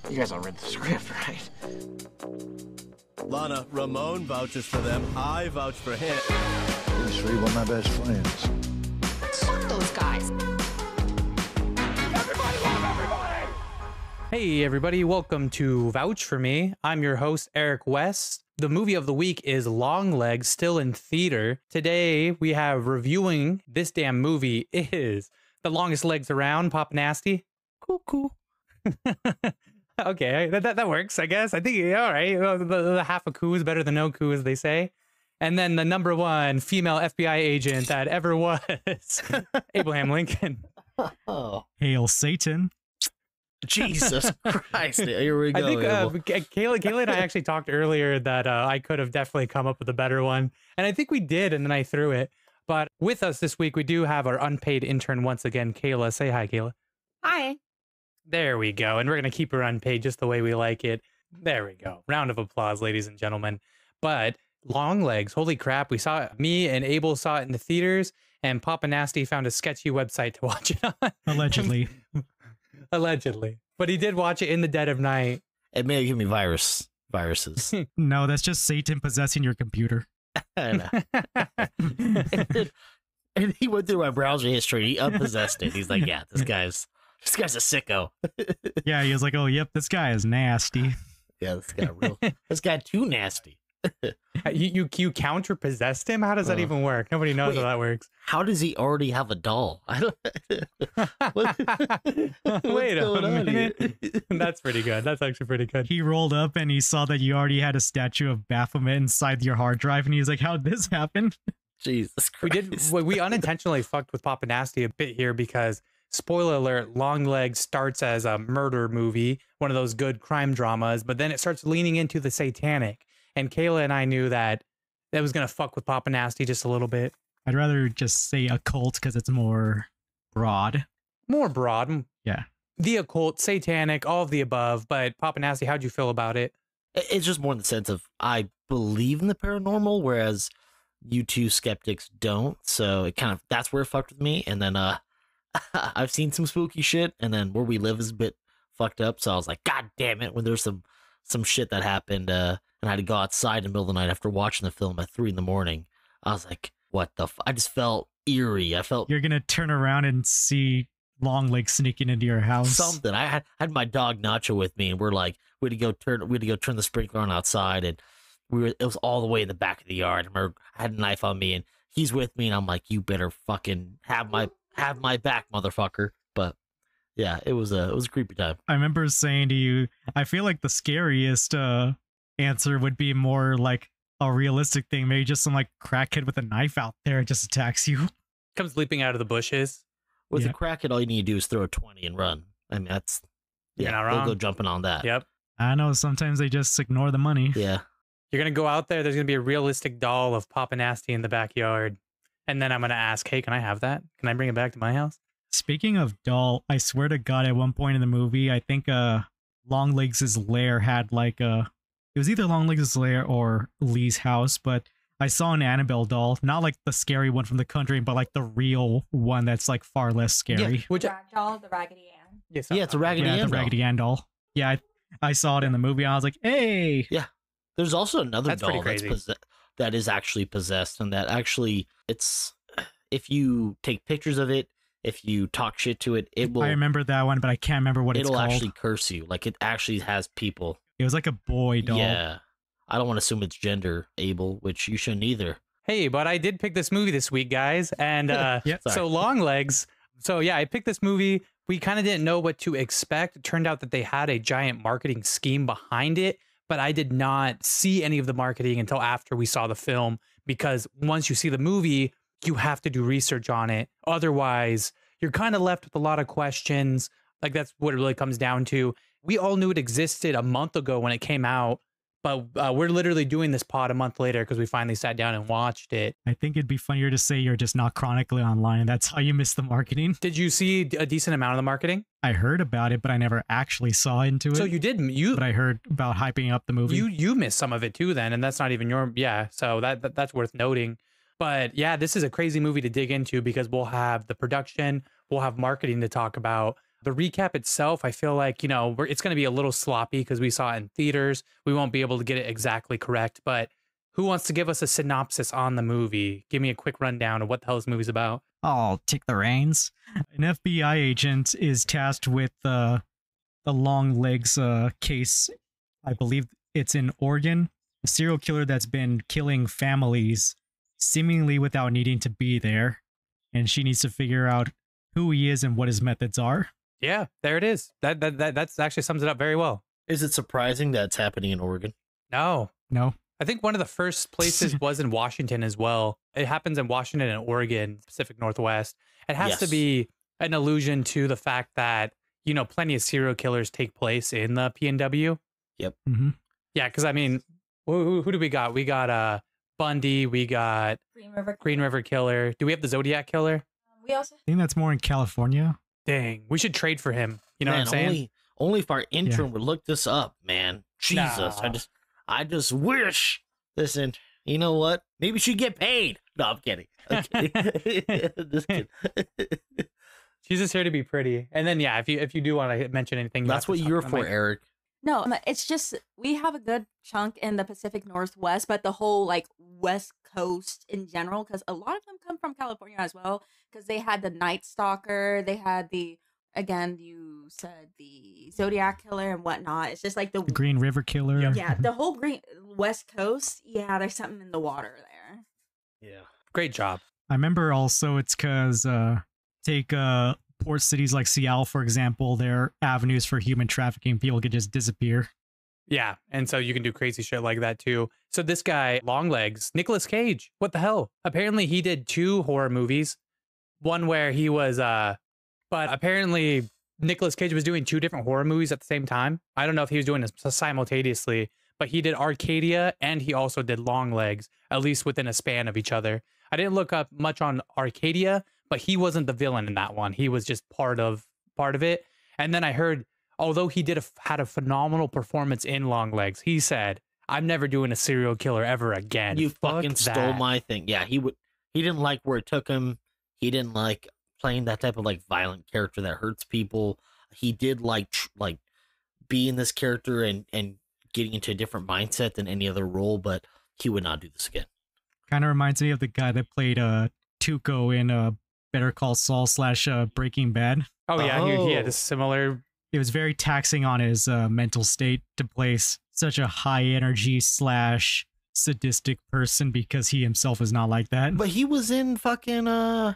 You guys all read the script, right? Lana, Ramon vouches for them. I vouch for him. These three were my best friends. Fuck those guys. Everybody love everybody! Hey everybody, welcome to Vouch for Me. I'm your host, Eric West. The movie of the week is Longlegs, still in theater. Today we have reviewing this damn movie is The Longest Legs Around, PapaNasty. Cool. Okay, that works, I guess. I think, all right, the half a coup is better than no coup, as they say. And then the number one female FBI agent that ever was, Abraham Lincoln. Oh, Hail Satan. Jesus Christ. Here we go. I think Kayla and I actually talked earlier that I could have definitely come up with a better one. And I think we did, and then I threw it. But with us this week, we do have our unpaid intern once again, Kayla. Say hi, Kayla. Hi. There we go. And we're going to keep her unpaid just the way we like it. There we go. Round of applause, ladies and gentlemen. But Longlegs, holy crap. We saw it. Me and Abel saw it in the theaters, and PapaNasty found a sketchy website to watch it on. Allegedly. Allegedly. But he did watch it in the dead of night. It may give me viruses. No, that's just Satan possessing your computer. And he went through my browser history. He unpossessed it. He's like, yeah, this guy's a sicko. Yeah, he was like, oh, yep, this guy is nasty. Yeah, this guy too nasty. You counter possessed him? How does that even work? Nobody knows how that works. How does he already have a doll? I don't. Wait a minute. That's pretty good. That's actually pretty good. He rolled up and he saw that you already had a statue of Baphomet inside your hard drive, and he was like, how'd this happen? Jesus Christ. We unintentionally fucked with PapaNasty a bit here because, spoiler alert, Longlegs starts as a murder movie, one of those good crime dramas, but then it starts leaning into the satanic. And Kayla and I knew that was going to fuck with PapaNasty just a little bit. I'd rather just say occult because it's more broad. More broad. Yeah. The occult, satanic, all of the above. But PapaNasty, how'd you feel about it? It's just more in the sense of I believe in the paranormal, whereas you two skeptics don't. So it kind of, that's where it fucked with me. And then I've seen some spooky shit, and then where we live is a bit fucked up. So I was like, God damn it, when there's some shit that happened, and I had to go outside in the middle of the night after watching the film at 3 a.m. I was like, what the I just felt eerie. I felt you're gonna turn around and see Longlegs sneaking into your house. Something. I had my dog Nacho with me, and we had to go turn the sprinkler on outside, and it was all the way in the back of the yard. I had a knife on me, and he's with me, and I'm like, you better fucking have my back, motherfucker. But yeah, it was a creepy time. I remember saying to you, I feel like the scariest answer would be more like a realistic thing. Maybe just some like crackhead with a knife out there just attacks you. Comes leaping out of the bushes. With a crackhead, all you need to do is throw a 20 and run. I mean, that's, You're not they'll wrong. go jumping on that. Yep. I know, sometimes they just ignore the money. Yeah. You're going to go out there. There's going to be a realistic doll of PapaNasty in the backyard. And then I'm going to ask, hey, can I have that? Can I bring it back to my house? Speaking of doll, I swear to God, at one point in the movie, I think Longlegs' lair had like it was either Longlegs' lair or Lee's house, but I saw an Annabelle doll, not like the scary one from The Conjuring, but like the real one that's like far less scary. Yeah, which Ragdoll, the Raggedy Ann. yes, Yeah, it's a Raggedy Ann the doll. Raggedy Ann doll. Yeah, I saw it in the movie. I was like, hey. Yeah. There's also another That's pretty doll crazy. that is actually possessed, and that actually, it's, if you take pictures of it, if you talk shit to it, it will. I remember that one, but I can't remember what it's It'll called. actually curse you. Like, it actually has people. It was like a boy doll. Yeah. I don't want to assume it's gender, Abel, which you shouldn't either. Hey, but I did pick this movie this week, guys. And so Longlegs. So yeah, I picked this movie. We kind of didn't know what to expect. It turned out that they had a giant marketing scheme behind it, but I did not see any of the marketing until after we saw the film, because once you see the movie, you have to do research on it. Otherwise, you're kind of left with a lot of questions. Like, that's what it really comes down to. We all knew it existed a month ago when it came out, but we're literally doing this pod a month later because we finally sat down and watched it. I think it'd be funnier to say you're just not chronically online. That's how you miss the marketing. Did you see a decent amount of the marketing? I heard about it, but I never actually saw into it. So you did, but I heard about hyping up the movie. You missed some of it too then, and that's not even your, so that's worth noting. But yeah, this is a crazy movie to dig into because we'll have the production, we'll have marketing to talk about. The recap itself, I feel like, it's going to be a little sloppy because we saw it in theaters. We won't be able to get it exactly correct. But who wants to give us a synopsis on the movie? Give me a quick rundown of what the hell this movie's about. I'll take the reins. An FBI agent is tasked with the Longlegs case. I believe it's in Oregon. A serial killer that's been killing families seemingly without needing to be there. And she needs to figure out who he is and what his methods are. Yeah, there it is. That's actually sums it up very well. Is it surprising that it's happening in Oregon? No. I think one of the first places was in Washington as well. It happens in Washington and Oregon, Pacific Northwest. It has to be an allusion to the fact that, plenty of serial killers take place in the PNW. Yep. Mm-hmm. Yeah, because I mean, who do we got? We got Bundy. We got Green River Killer. Do we have the Zodiac Killer? We also I think that's more in California. Dang, we should trade for him. You know what I'm saying? Only if our intern would look this up, man. Jesus, Nah. I just wish. Listen, you know what? Maybe she'd get paid. No, I'm kidding. I'm kidding. Just kidding. She's just here to be pretty. And then if you do want to mention anything, That's what you're for, Eric. No, it's just we have a good chunk in the Pacific Northwest, but the whole like West Coast in general, because a lot of them come from California as well, because they had the Night Stalker, they had you said the Zodiac Killer and whatnot. It's just like the Green River Killer. Yeah, the whole West Coast. Yeah, there's something in the water there. Yeah. Great job. I remember also it's because take port cities like Seattle, for example, their avenues for human trafficking. People could just disappear. Yeah, and so you can do crazy shit like that too. So this guy, Longlegs, Nicolas Cage, what the hell? Apparently he did 2 horror movies. One where he was, but apparently Nicolas Cage was doing 2 different horror movies at the same time. I don't know if he was doing this simultaneously, but he did Arcadia and he also did Longlegs, at least within a span of each other. I didn't look up much on Arcadia, but he wasn't the villain in that one. He was just part of it. And then I heard, although he had a phenomenal performance in Longlegs, he said, "I'm never doing a serial killer ever again." You Fuck fucking stole that. my thing. Yeah, he didn't like where it took him. He didn't like playing that type of like violent character that hurts people. He did like being this character and getting into a different mindset than any other role, but he would not do this again. Kind of reminds me of the guy that played Tuco in Better Call Saul / Breaking Bad. Oh yeah, he had a similar. It was very taxing on his mental state to play such a high energy / sadistic person because he himself is not like that. But he was in fucking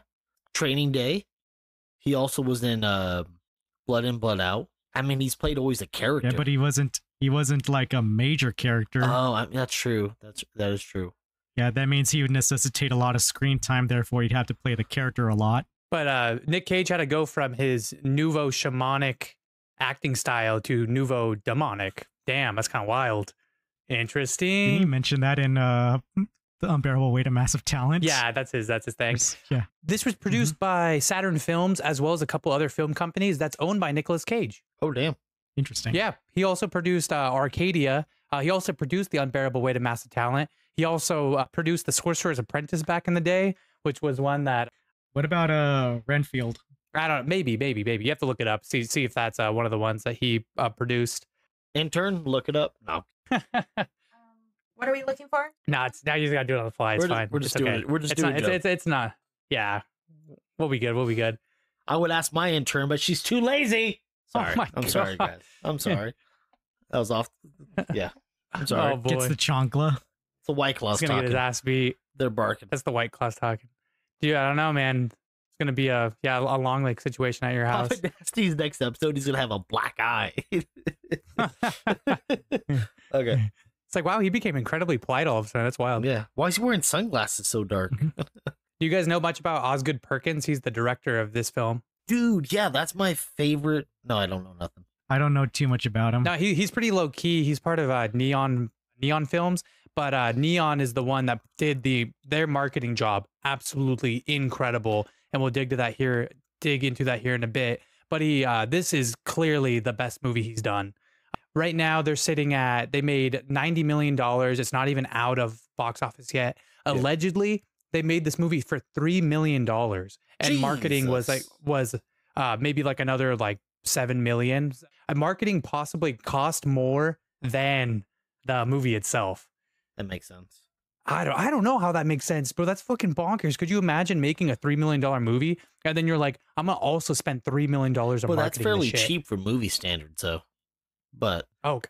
Training Day. He also was in Blood In, Blood Out. I mean, he's played always a character. Yeah, but he wasn't like a major character. Oh, I mean, that's true. That is true. Yeah, that means he would necessitate a lot of screen time. Therefore, he'd have to play the character a lot. But Nick Cage had to go from his nouveau shamanic acting style to nouveau demonic. Damn, that's kind of wild. Interesting. Didn't you mention that in The Unbearable Weight of Massive Talent? Yeah, that's his thing. Yeah. This was produced by Saturn Films as well as a couple other film companies that's owned by Nicolas Cage. Oh, damn. Interesting. Yeah, he also produced Arcadia. He also produced The Unbearable Weight of Massive Talent. He also produced The Sorcerer's Apprentice back in the day, which was one that... What about Renfield? I don't know. Maybe. You have to look it up. See if that's one of the ones that he produced. Intern, look it up. No. What are we looking for? Now you just gotta do it on the fly. It's fine. We're just It's doing okay. it. We're just It's doing not, it. it's not. Yeah. We'll be good. I would ask my intern, but she's too lazy. Sorry. my I'm sorry, God. guys. I'm sorry. That was off. Yeah. I'm sorry. Oh boy. Gets the chancla. It's a White Claw's He's gonna get his talking. ass beat. They're barking. That's the White Claws talking. Dude, I don't know, man. It's gonna be a long leg situation at your house. PapaNasty's next episode, he's gonna have a black eye. Okay. It's like, wow, he became incredibly polite all of a sudden. That's wild. Yeah. Why is he wearing sunglasses so dark? Do you guys know much about Osgood Perkins? He's the director of this film. Dude, yeah, that's my favorite. No, I don't know nothing. I don't know too much about him. No, he's pretty low key. He's part of Neon Films, but Neon is the one that did their marketing job absolutely incredible, and we'll dig into that here in a bit. But this is clearly the best movie he's done. Right now, they made $90 million. It's not even out of box office yet. Yeah. Allegedly, they made this movie for $3 million, and marketing was maybe like another like 7 million. Marketing possibly cost more than the movie itself. That makes sense. I don't know how that makes sense, bro. That's fucking bonkers. Could you imagine making a $3 million movie and then you're like, I'm gonna also spend $3 million on marketing? Well, that's fairly this shit. cheap for movie standards, so. But okay,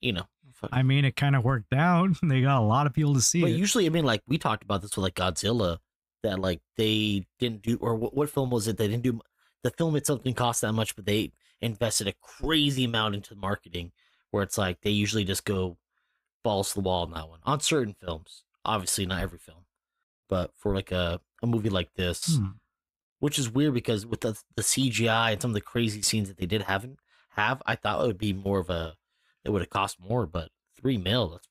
you know, I mean, it kind of worked out. They got a lot of people to see but it. usually, I mean, like we talked about this with like Godzilla, that like they didn't do, or what film was it? They didn't do. The film itself didn't cost that much, but they invested a crazy amount into marketing, where it's like they usually just go balls to the wall on that one. On certain films, obviously not every film, but for like a movie like this, which is weird because with the CGI and some of the crazy scenes that they did have, I thought it would be more of a, it would have cost more, but $3 million, that's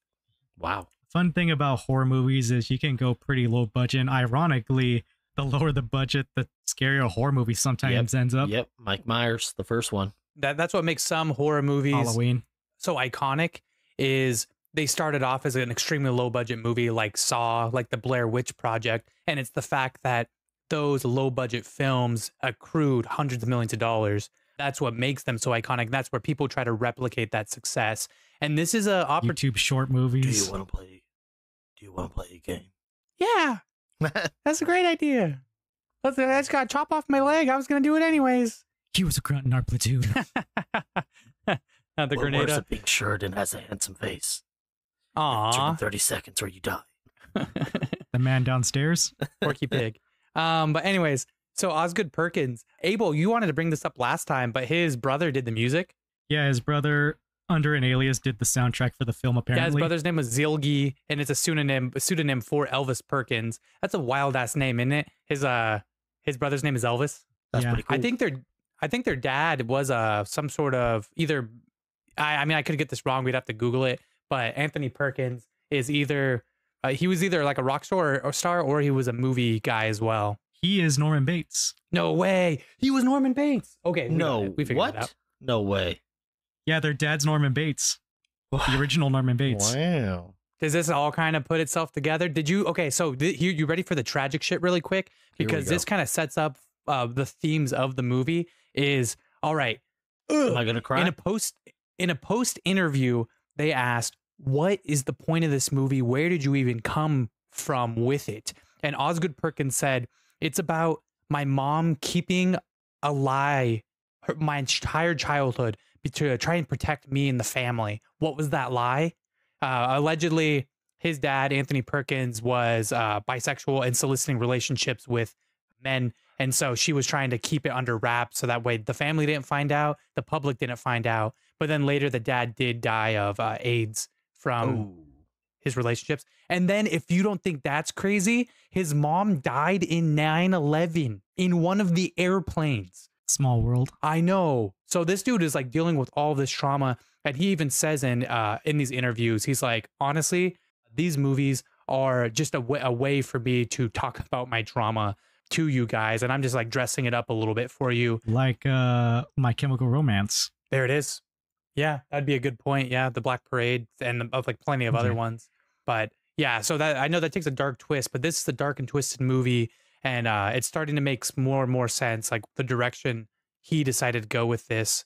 wow. Fun thing about horror movies is you can go pretty low budget. And ironically, the lower the budget, the scarier a horror movie sometimes ends up. Yep, Mike Myers, the first one. That's what makes some horror movies Halloween so iconic. Is they started off as an extremely low budget movie like Saw, like the Blair Witch Project, and it's the fact that those low budget films accrued hundreds of millions of dollars. That's what makes them so iconic. That's where people try to replicate that success. And this is a YouTube short movies. Do you want to play a game? Yeah, that's a great idea. I just got to chop off my leg. I was gonna do it anyways. He was a grunt in our platoon. The grenade. Worse, a pink shirt and has a handsome face. Aww. 30 seconds or you die. The man downstairs. Porky Pig. But anyways, so Osgood Perkins, Abel, you wanted to bring this up last time, but his brother did the music. Yeah, his brother, under an alias, did the soundtrack for the film, apparently. Yeah, his brother's name was Zilgi, and it's a pseudonym for Elvis Perkins. That's a wild ass name, isn't it? His brother's name is Elvis. That's pretty cool. I think their dad was some sort of either. I mean, I could get this wrong. We'd have to Google it. But Anthony Perkins is either he was either like a rock star or he was a movie guy as well. He is Norman Bates. No way. He was Norman Bates. Okay. We figured it out. No way. Yeah, their dad's Norman Bates. The original Norman Bates. Wow. Does this all kind of put itself together? Did you? Okay, so here, you ready for the tragic shit really quick? Because this kind of sets up the themes of the movie. Is all right. Am I gonna cry? In a post interview, they asked, "What is the point of this movie? Where did you even come from with it?" And Osgood Perkins said, "It's about my mom keeping a lie my entire childhood to try and protect me and the family." What was that lie? Allegedly, his dad, Anthony Perkins, was bisexual and soliciting relationships with men. And so she was trying to keep it under wraps so that way the family didn't find out, the public didn't find out. But then later the dad did die of AIDS from his relationships. And then if you don't think that's crazy, his mom died in 9/11 in one of the airplanes. Small world. I know. So this dude is like dealing with all this trauma. And he even says in these interviews, he's like, honestly, these movies are just a way for me to talk about my trauma to you guys. And I'm just like dressing it up a little bit for you. Like My Chemical Romance. There it is. Yeah, that'd be a good point. Yeah, the Black Parade and of like plenty of other ones. But yeah, so that I know that takes a dark twist, but this is a dark and twisted movie. And it's starting to make more and more sense, like the direction he decided to go with this.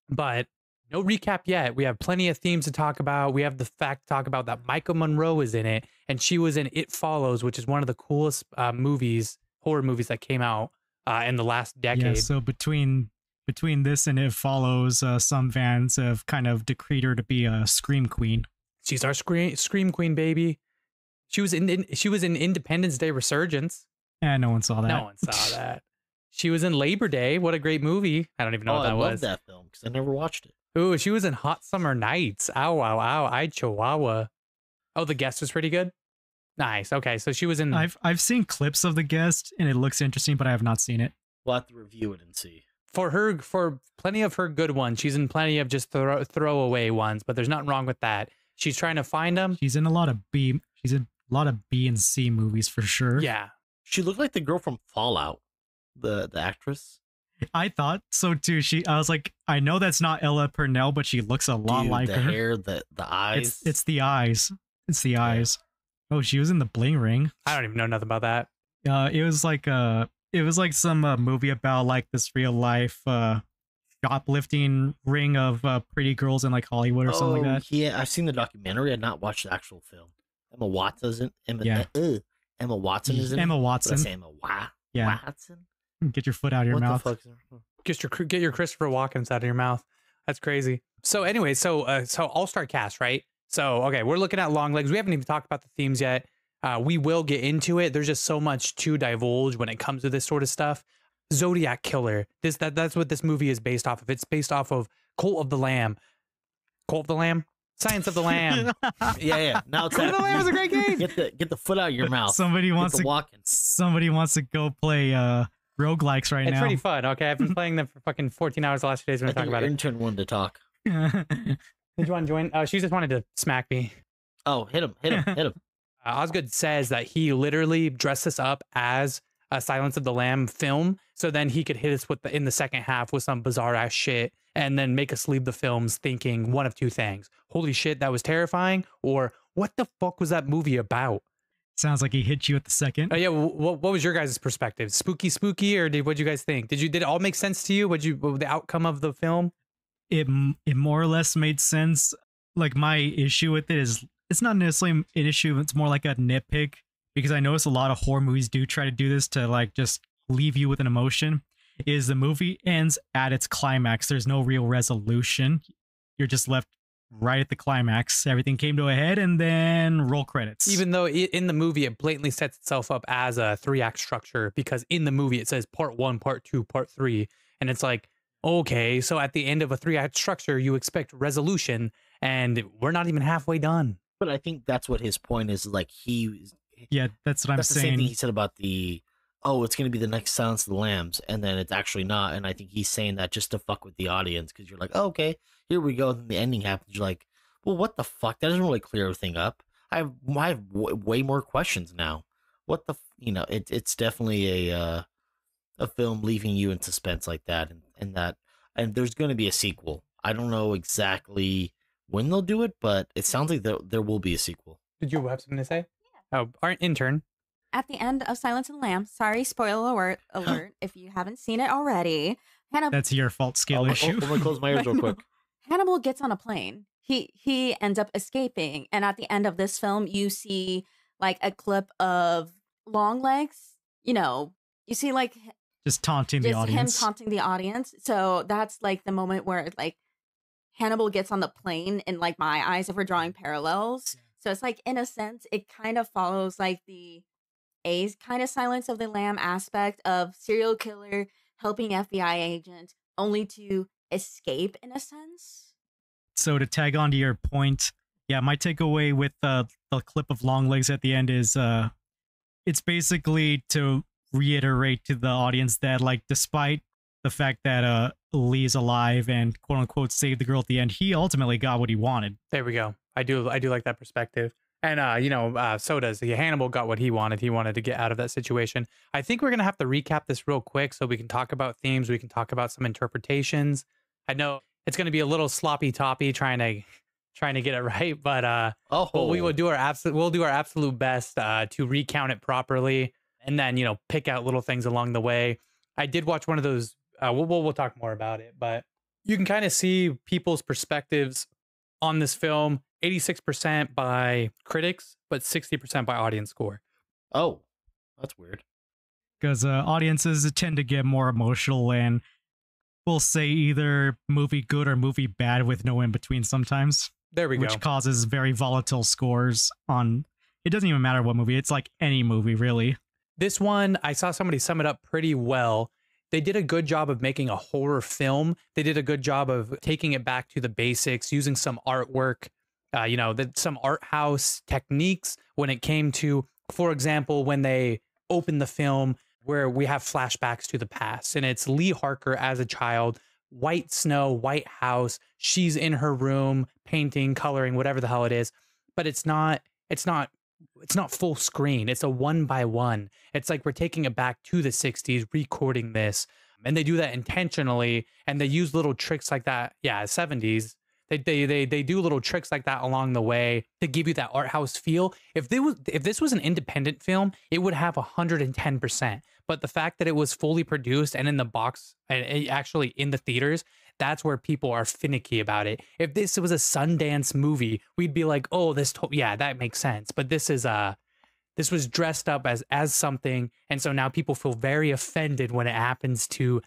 But no recap yet. We have plenty of themes to talk about. We have the fact to talk about that Micah Monroe is in it, and she was in It Follows, which is one of the coolest horror movies that came out in the last decade. Yeah, so between this and It Follows, some fans have kind of decreed her to be a scream queen. She's our scream queen, baby. She was in Independence Day Resurgence. Yeah, no one saw that. No one saw that. She was in Labor Day. What a great movie. I don't even know what that was. I love that film because I never watched it. Ooh, she was in Hot Summer Nights. Ow, ow, ow. I Chihuahua. Oh, The Guest was pretty good. Nice. Okay, so she was in. I've seen clips of The Guest and it looks interesting, but I have not seen it. We'll have to review it and see. For plenty of her good ones, she's in plenty of just throwaway ones, but there's nothing wrong with that. She's trying to find them. She's in a lot of B and C movies for sure. Yeah. She looked like the girl from Fallout, the actress. I thought so too. I was like, I know that's not Ella Purnell, but she looks a lot like the her. The hair, the eyes. It's the eyes. It's the eyes. Oh, she was in The Bling Ring. I don't even know nothing about that. It was like some movie about like this real life shoplifting ring of pretty girls in like Hollywood or something like that. Yeah, I've seen the documentary. I've not watched the actual film. Emma Watson isn't. Emma Watson isn't. Emma Watson. Yeah. Watson. Get your foot out of your mouth. The fuck? Get your Christopher Walkens out of your mouth. That's crazy. So anyway, so all-star cast, right? So okay, we're looking at Longlegs. We haven't even talked about the themes yet. We will get into it. There's just so much to divulge when it comes to this sort of stuff. Zodiac Killer. That's what this movie is based off of. It's based off of Cult of the Lamb. Cult of the Lamb? Science of the Lamb. Yeah. Now it's Cult of the Lamb is a great game. Get the foot out of your mouth. Somebody wants to go play roguelikes right now. It's pretty fun. Okay, I've been playing them for fucking 14 hours the last few days. We're gonna talk about it. Intern wanted to talk. Did you want to join? Oh, she just wanted to smack me. Oh, hit him. Osgood says that he literally dressed us up as a Silence of the Lamb film, so then he could hit us in the second half with some bizarre ass shit, and then make us leave the films thinking one of two things: holy shit, that was terrifying, or what the fuck was that movie about? Sounds like he hit you at the second. Oh yeah, what was your guys' perspective? Spooky, or what'd you guys think? Did it all make sense to you? What the outcome of the film? It more or less made sense. Like, my issue with it is, it's not necessarily an issue, it's more like a nitpick, because I notice a lot of horror movies do try to do this to like just leave you with an emotion. Is the movie ends at its climax. There's no real resolution. You're just left right at the climax. Everything came to a head, and then roll credits. Even though in the movie it blatantly sets itself up as a 3-act structure, because in the movie it says part 1, part 2, part 3, and it's like, okay, so at the end of a 3-act structure you expect resolution, and we're not even halfway done. But I think that's what his point is. Like, yeah, that's what I'm saying. That's the same thing he said about it's going to be the next Silence of the Lambs, and then it's actually not. And I think he's saying that just to fuck with the audience, because you're like, oh, okay, here we go. Then the ending happens. You're like, well, what the fuck? That doesn't really clear everything up. I have way more questions now. What the, it's definitely a film leaving you in suspense like that, and there's going to be a sequel. I don't know exactly when they'll do it, but it sounds like there will be a sequel. Did you have something to say? Yeah. Oh, our intern. At the end of Silence of the Lambs, sorry, spoiler alert, if you haven't seen it already, that's your fault, scale issue. I'm gonna close my ears real quick. Hannibal gets on a plane. He ends up escaping, and at the end of this film, you see like a clip of Longlegs. You see like just taunting the audience. Him taunting the audience. So that's like the moment where like Hannibal gets on the plane, and like my eyes, if we're drawing parallels. So it's like, in a sense, it kind of follows like the kind of Silence of the Lamb aspect of serial killer helping FBI agent only to escape, in a sense. So to tag on to your point, yeah, my takeaway with the clip of Longlegs at the end is it's basically to reiterate to the audience that, like, despite the fact that Lee's alive and quote unquote saved the girl at the end, he ultimately got what he wanted. There we go. I do like that perspective. And, so does Hannibal got what he wanted. He wanted to get out of that situation. I think we're going to have to recap this real quick so we can talk about themes. We can talk about some interpretations. I know it's going to be a little sloppy toppy trying to get it right, but we will do our absolute best to recount it properly, and then, pick out little things along the way. I did watch one of those. We'll talk more about it, but you can kind of see people's perspectives on this film. 86% by critics, but 60% by audience score. Oh, that's weird. Because audiences tend to get more emotional and will say either movie good or movie bad with no in between sometimes. There we go. Which causes very volatile scores on, it doesn't even matter what movie, it's like any movie, really. This one, I saw somebody sum it up pretty well. They did a good job of making a horror film. They did a good job of taking it back to the basics, using some artwork, some art house techniques when it came to, for example, when they open the film where we have flashbacks to the past, and it's Lee Harker as a child, white snow, white house. She's in her room painting, coloring, whatever the hell it is, but it's not full screen. It's a 1x1. It's like we're taking it back to the 60s, recording this, and they do that intentionally, and they use little tricks like that. Yeah, 70s. They do little tricks like that along the way to give you that art house feel. If this was an independent film, it would have 110%. But the fact that it was fully produced and in the box and actually in the theaters, That's where people are finicky about it. If this was a Sundance movie, we'd be like, oh, yeah, that makes sense. But this was dressed up as something, and so now people feel very offended when it happens to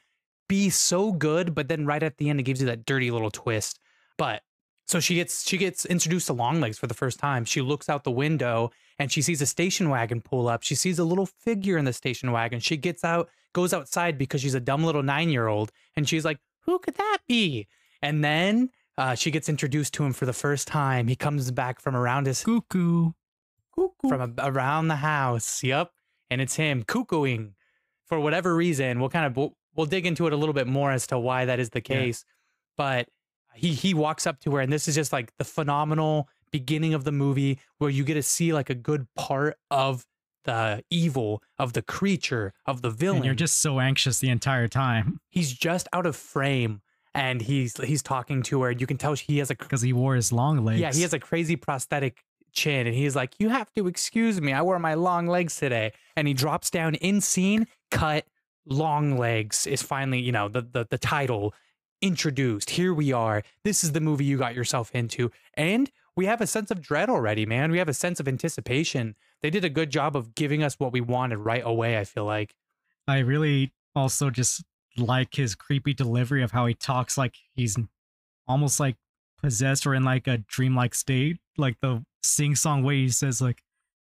be so good, but then right at the end it gives you that dirty little twist. But so she gets introduced to Longlegs for the first time. She looks out the window and she sees a station wagon pull up. She sees a little figure in the station wagon. She goes outside because she's a dumb little 9-year-old, and she's like, who could that be? And then she gets introduced to him for the first time. He comes back from around his Cuckoo. from around the house. Yep. And it's him cuckooing for whatever reason. We'll dig into it a little bit more as to why that is the case. Yeah. But he walks up to her, and this is just like the phenomenal beginning of the movie where you get to see like a good part of the evil, of the creature, of the villain. And you're just so anxious the entire time. He's just out of frame, and he's talking to her. You can tell he has because he wore his long legs. Yeah, he has a crazy prosthetic chin, and he's like, you have to excuse me, I wore my long legs today. And he drops down in scene, cut, Longlegs is finally, the title introduced. Here we are. This is the movie you got yourself into. And we have a sense of dread already, man. We have a sense of anticipation. They did a good job of giving us what we wanted right away, I feel like. I really also just like his creepy delivery of how he talks like he's almost like possessed or in like a dreamlike state. Like the sing-song way he says like,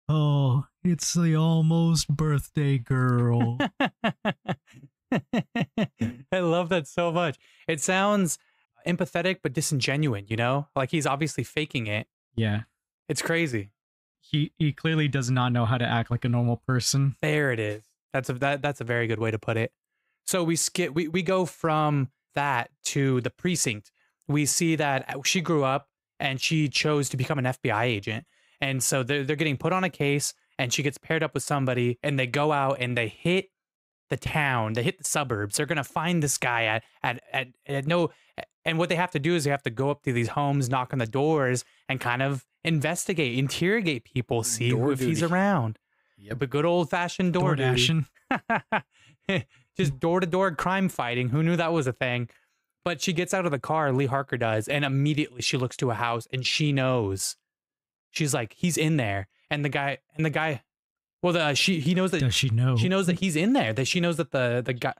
oh, it's the almost birthday girl. I love that so much. It sounds empathetic but disingenuous, like he's obviously faking it. Yeah, it's crazy. He clearly does not know how to act like a normal person. There it is. That's a very good way to put it. So we go from that to the precinct. We see that she grew up and she chose to become an FBI agent, and so they're getting put on a case, and she gets paired up with somebody, and they go out and they hit the town, they hit the suburbs. They're gonna find this guy and what they have to do is they have to go up to these homes, knock on the doors, and kind of investigate, interrogate people, see if he's around. Yep. But good old fashioned door dashing. Just door to door crime fighting. Who knew that was a thing? But she gets out of the car, Lee Harker does, and immediately she looks to a house and she knows. She's like, he's in there, and the guy. Well, he knows that. Does she know? She knows that he's in there. That she knows that the guy.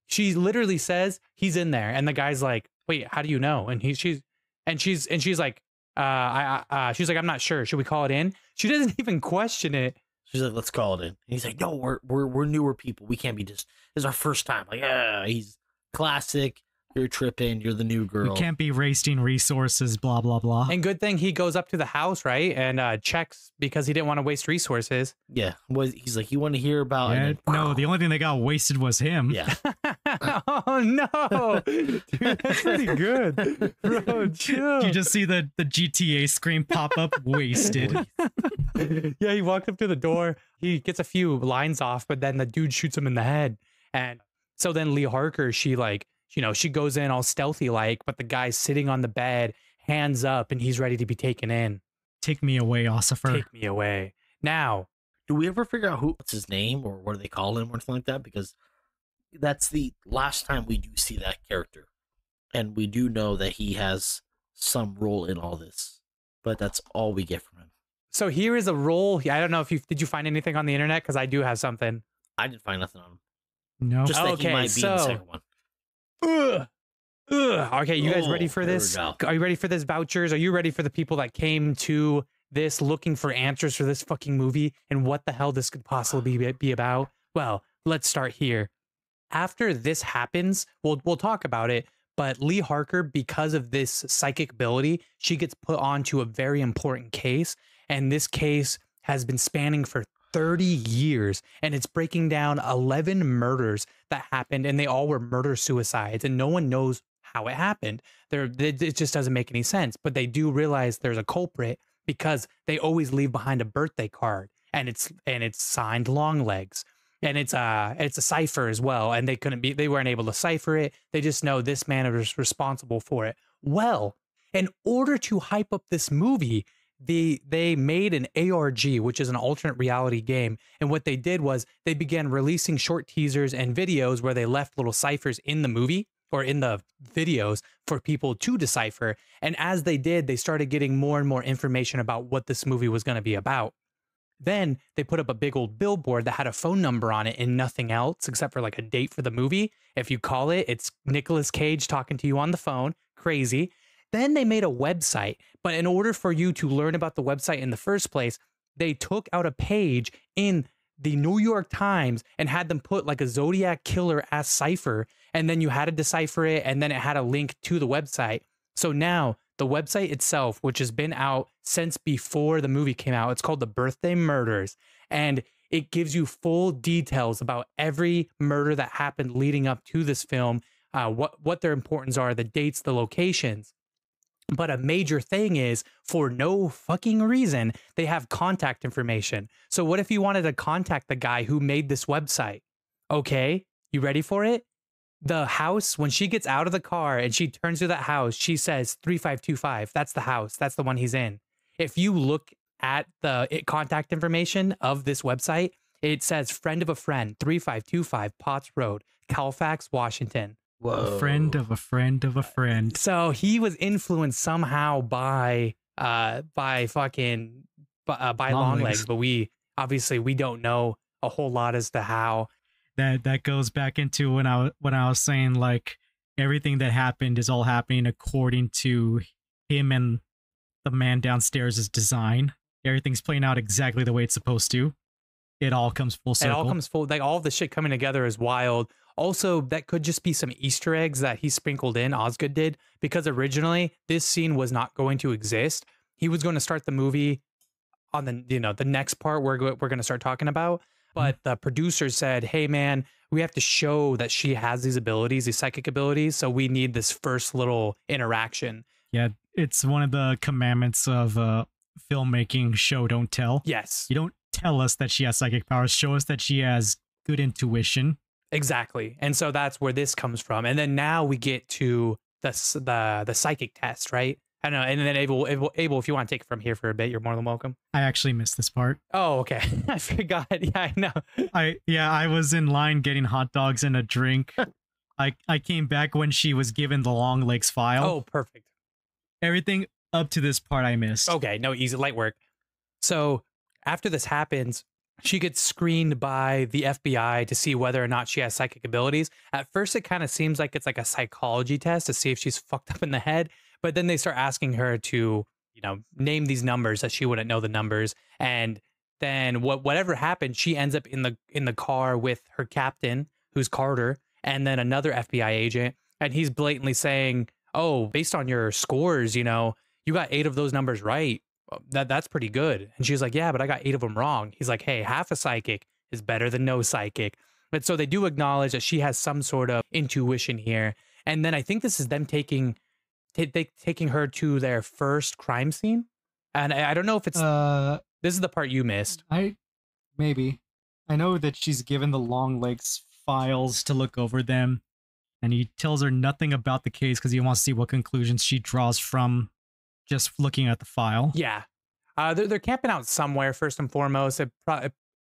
She literally says he's in there, and the guy's like, "Wait, how do you know?" And she's like, she's like, "I'm not sure. Should we call it in?" She doesn't even question it. She's like, "Let's call it in." And he's like, "No, we're newer people. We can't be just. This is our first time." Like, he's classic. You're tripping. You're the new girl. You can't be wasting resources, blah, blah, blah. And good thing he goes up to the house, right? And checks because he didn't want to waste resources. Yeah. He's like, you want to hear about... Yeah, then, no, the only thing that got wasted was him. Yeah. Oh, no. Dude, that's pretty good. Bro, chill. You just see the GTA screen pop up, wasted. Yeah, he walked up to the door. He gets a few lines off, but then the dude shoots him in the head. And so then Lee Harker, she goes in all stealthy like, but the guy's sitting on the bed, hands up, and he's ready to be taken in. Take me away, Ossifer. Take me away. Now, do we ever figure out what's his name or what do they call him or something like that? Because that's the last time we do see that character. And we do know that he has some role in all this, but that's all we get from him. So here is a role. I don't know if did you find anything on the internet? Because I do have something. I didn't find nothing on him. No. Just that he might be in the second one. Okay, you guys ready for this? Are you ready for this, Vouchers? Are you ready for the people that came to this looking for answers for this fucking movie and what the hell this could possibly be about? Well, let's start here. After this happens, we'll talk about it, but Lee Harker, because of this psychic ability, she gets put onto a very important case, and this case has been spanning for 30 years, and it's breaking down 11 murders that happened, and they all were murder-suicides, and no one knows how it happened. It just doesn't make any sense, but they do realize there's a culprit because they always leave behind a birthday card, and it's signed Longlegs, and it's a cipher as well, and they weren't able to cipher it. They just know this man is responsible for it. Well, in order to hype up this movie, they made an ARG, which is an alternate reality game. And what they did was they began releasing short teasers and videos where they left little ciphers in the movie or in the videos for people to decipher. And as they did, they started getting more and more information about what this movie was going to be about. Then they put up a big old billboard that had a phone number on it and nothing else except for like a date for the movie. If you call it, it's Nicolas Cage talking to you on the phone. Crazy. Then they made a website. But in order for you to learn about the website in the first place, they took out a page in the New York Times and had them put like a Zodiac killer as cipher. And then you had to decipher it. And then it had a link to the website. So now the website itself, which has been out since before the movie came out, it's called The Birthday Murders. And it gives you full details about every murder that happened leading up to this film, what their importance are, the dates, the locations. But a major thing is, for no fucking reason, they have contact information. So what if you wanted to contact the guy who made this website? Okay, you ready for it? The house, when she gets out of the car and she turns to that house, she says 3525. That's the house. That's the one he's in. If you look at the contact information of this website, it says friend of a friend, 3525 Potts Road, Colfax, Washington. Whoa. A friend of a friend of a friend. So he was influenced somehow by Longlegs, but we don't know a whole lot as to how. That goes back into when I was saying like everything that happened is all happening according to him and the man downstairs' design. Everything's playing out exactly the way it's supposed to. It all comes full circle. It all comes full, like all the shit coming together is wild. Also, that could just be some Easter eggs that he sprinkled in, Osgood did, because originally this scene was not going to exist. He was going to start the movie on the next part we're going to start talking about. But the producer said, hey, man, we have to show that she has these abilities, these psychic abilities. So we need this first little interaction. Yeah, it's one of the commandments of filmmaking, show, don't tell. Yes. You don't tell us that she has psychic powers. Show us that she has good intuition. Exactly. And so that's where this comes from. And then now we get to the psychic test, right? I don't know. And then Abel, if you want to take it from here for a bit, you're more than welcome. I actually missed this part. Oh, okay. I forgot. Yeah, I know. I was in line getting hot dogs and a drink. I came back when she was given the Longlegs file. Oh, perfect. Everything up to this part I missed. Okay, no, easy, light work. So after this happens, she gets screened by the FBI to see whether or not she has psychic abilities. At first, it kind of seems like it's like a psychology test to see if she's fucked up in the head. But then they start asking her to, name these numbers that she wouldn't know the numbers. And then whatever happened, she ends up in the car with her captain, who's Carter, and then another FBI agent. And he's blatantly saying, oh, based on your scores, you got 8 of those numbers right. That's pretty good. And she's like, yeah, but I got 8 of them wrong. He's like, hey, half a psychic is better than no psychic. But so they do acknowledge that she has some sort of intuition here. And then I think this is them taking her to their first crime scene. And I don't know if it's this is the part you missed. I know that she's given the Longlegs files to look over them, and he tells her nothing about the case because he wants to see what conclusions she draws from just looking at the file. Yeah. They're camping out somewhere first and foremost.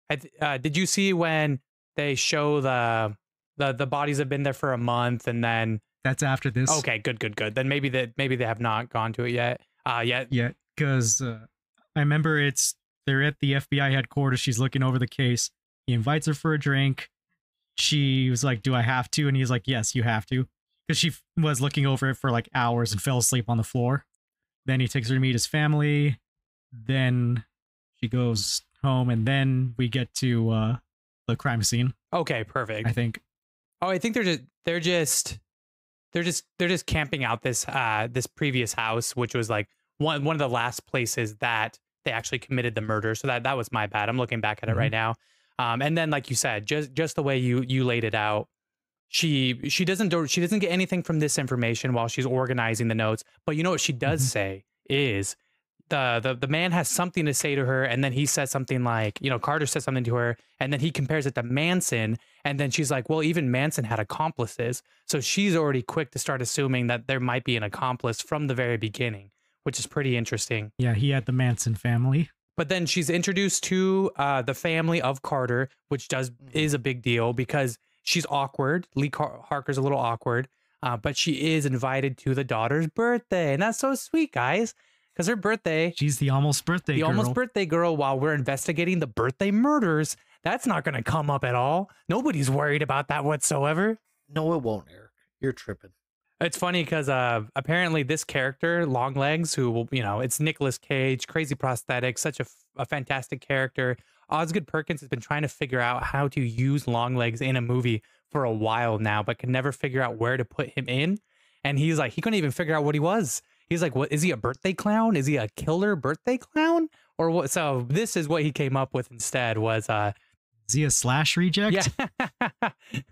Did you see when they show the bodies have been there for a month and then that's after this? Okay, good. Then maybe they have not gone to it yet. Yet, because I remember they're at the FBI headquarters. She's looking over the case. He invites her for a drink. She was like, "Do I have to?" And he's like, "Yes, you have to," because she was looking over it for like hours and fell asleep on the floor. Then he takes her to meet his family. Then she goes home, and then we get to the crime scene. Okay, perfect. I think. Oh, I think they're just camping out this previous house, which was like one of the last places that they actually committed the murder. So that was my bad. I'm looking back at it right now. And then, like you said, just the way you laid it out, she doesn't get anything from this information while she's organizing the notes. But you know what she does say is the man has something to say to her, and then he says something like, Carter says something to her, and then he compares it to Manson, and then she's like, well, even Manson had accomplices. So she's already quick to start assuming that there might be an accomplice from the very beginning, which is pretty interesting. Yeah, he had the Manson family. But then she's introduced to the family of Carter, which is a big deal because she's awkward. Lee Harker's a little awkward. but she is invited to the daughter's birthday. And that's so sweet, guys. Because her birthday, she's the almost birthday girl. Almost birthday girl while we're investigating the birthday murders. That's not going to come up at all. Nobody's worried about that whatsoever. No, it won't, Eric. You're tripping. It's funny because apparently this character, Longlegs, who will, it's Nicolas Cage, crazy prosthetics, such a fantastic character. Osgood Perkins has been trying to figure out how to use Longlegs in a movie for a while now, but can never figure out where to put him in. And he's like, he couldn't even figure out what he was. He's like, what is he, a birthday clown? Is he a killer birthday clown? Or what? So this is what he came up with instead was is he a Slash reject?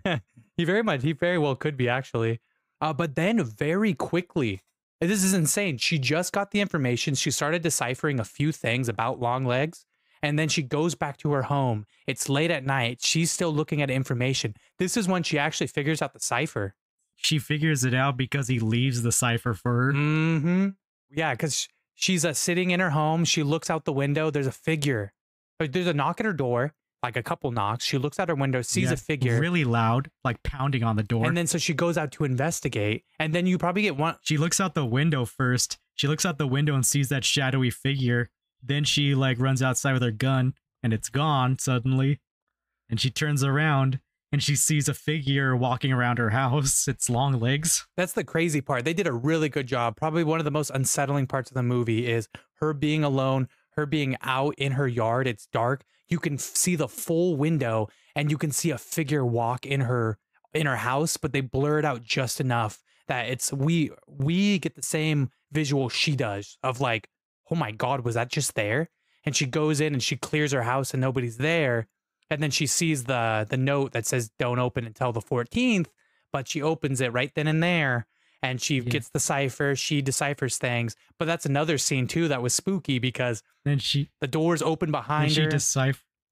Yeah. he very well could be actually. But then very quickly, this is insane. She just got the information. She started deciphering a few things about Longlegs. And then she goes back to her home. It's late at night. She's still looking at information. This is when she actually figures out the cipher. She figures it out because he leaves the cipher for her. Mm-hmm. Yeah, because she's sitting in her home. She looks out the window. There's a figure. There's a knock at her door, like a couple knocks. She looks out her window, sees a figure. Really loud, like pounding on the door. And then so she goes out to investigate. And then you probably get one. She looks out the window first. She looks out the window and sees that shadowy figure. Then she runs outside with her gun and it's gone suddenly. And she turns around and she sees a figure walking around her house. It's Longlegs. That's the crazy part. They did a really good job. Probably one of the most unsettling parts of the movie is her being alone, her being out in her yard. It's dark. You can see the full window and you can see a figure walk in her house, but they blur it out just enough that we get the same visual she does of like, oh my God, was that just there? And she goes in and she clears her house and nobody's there. And then she sees the note that says, don't open until the 14th, but she opens it right then and there. And she gets the cipher. She deciphers things. But that's another scene too that was spooky because then the doors open behind her.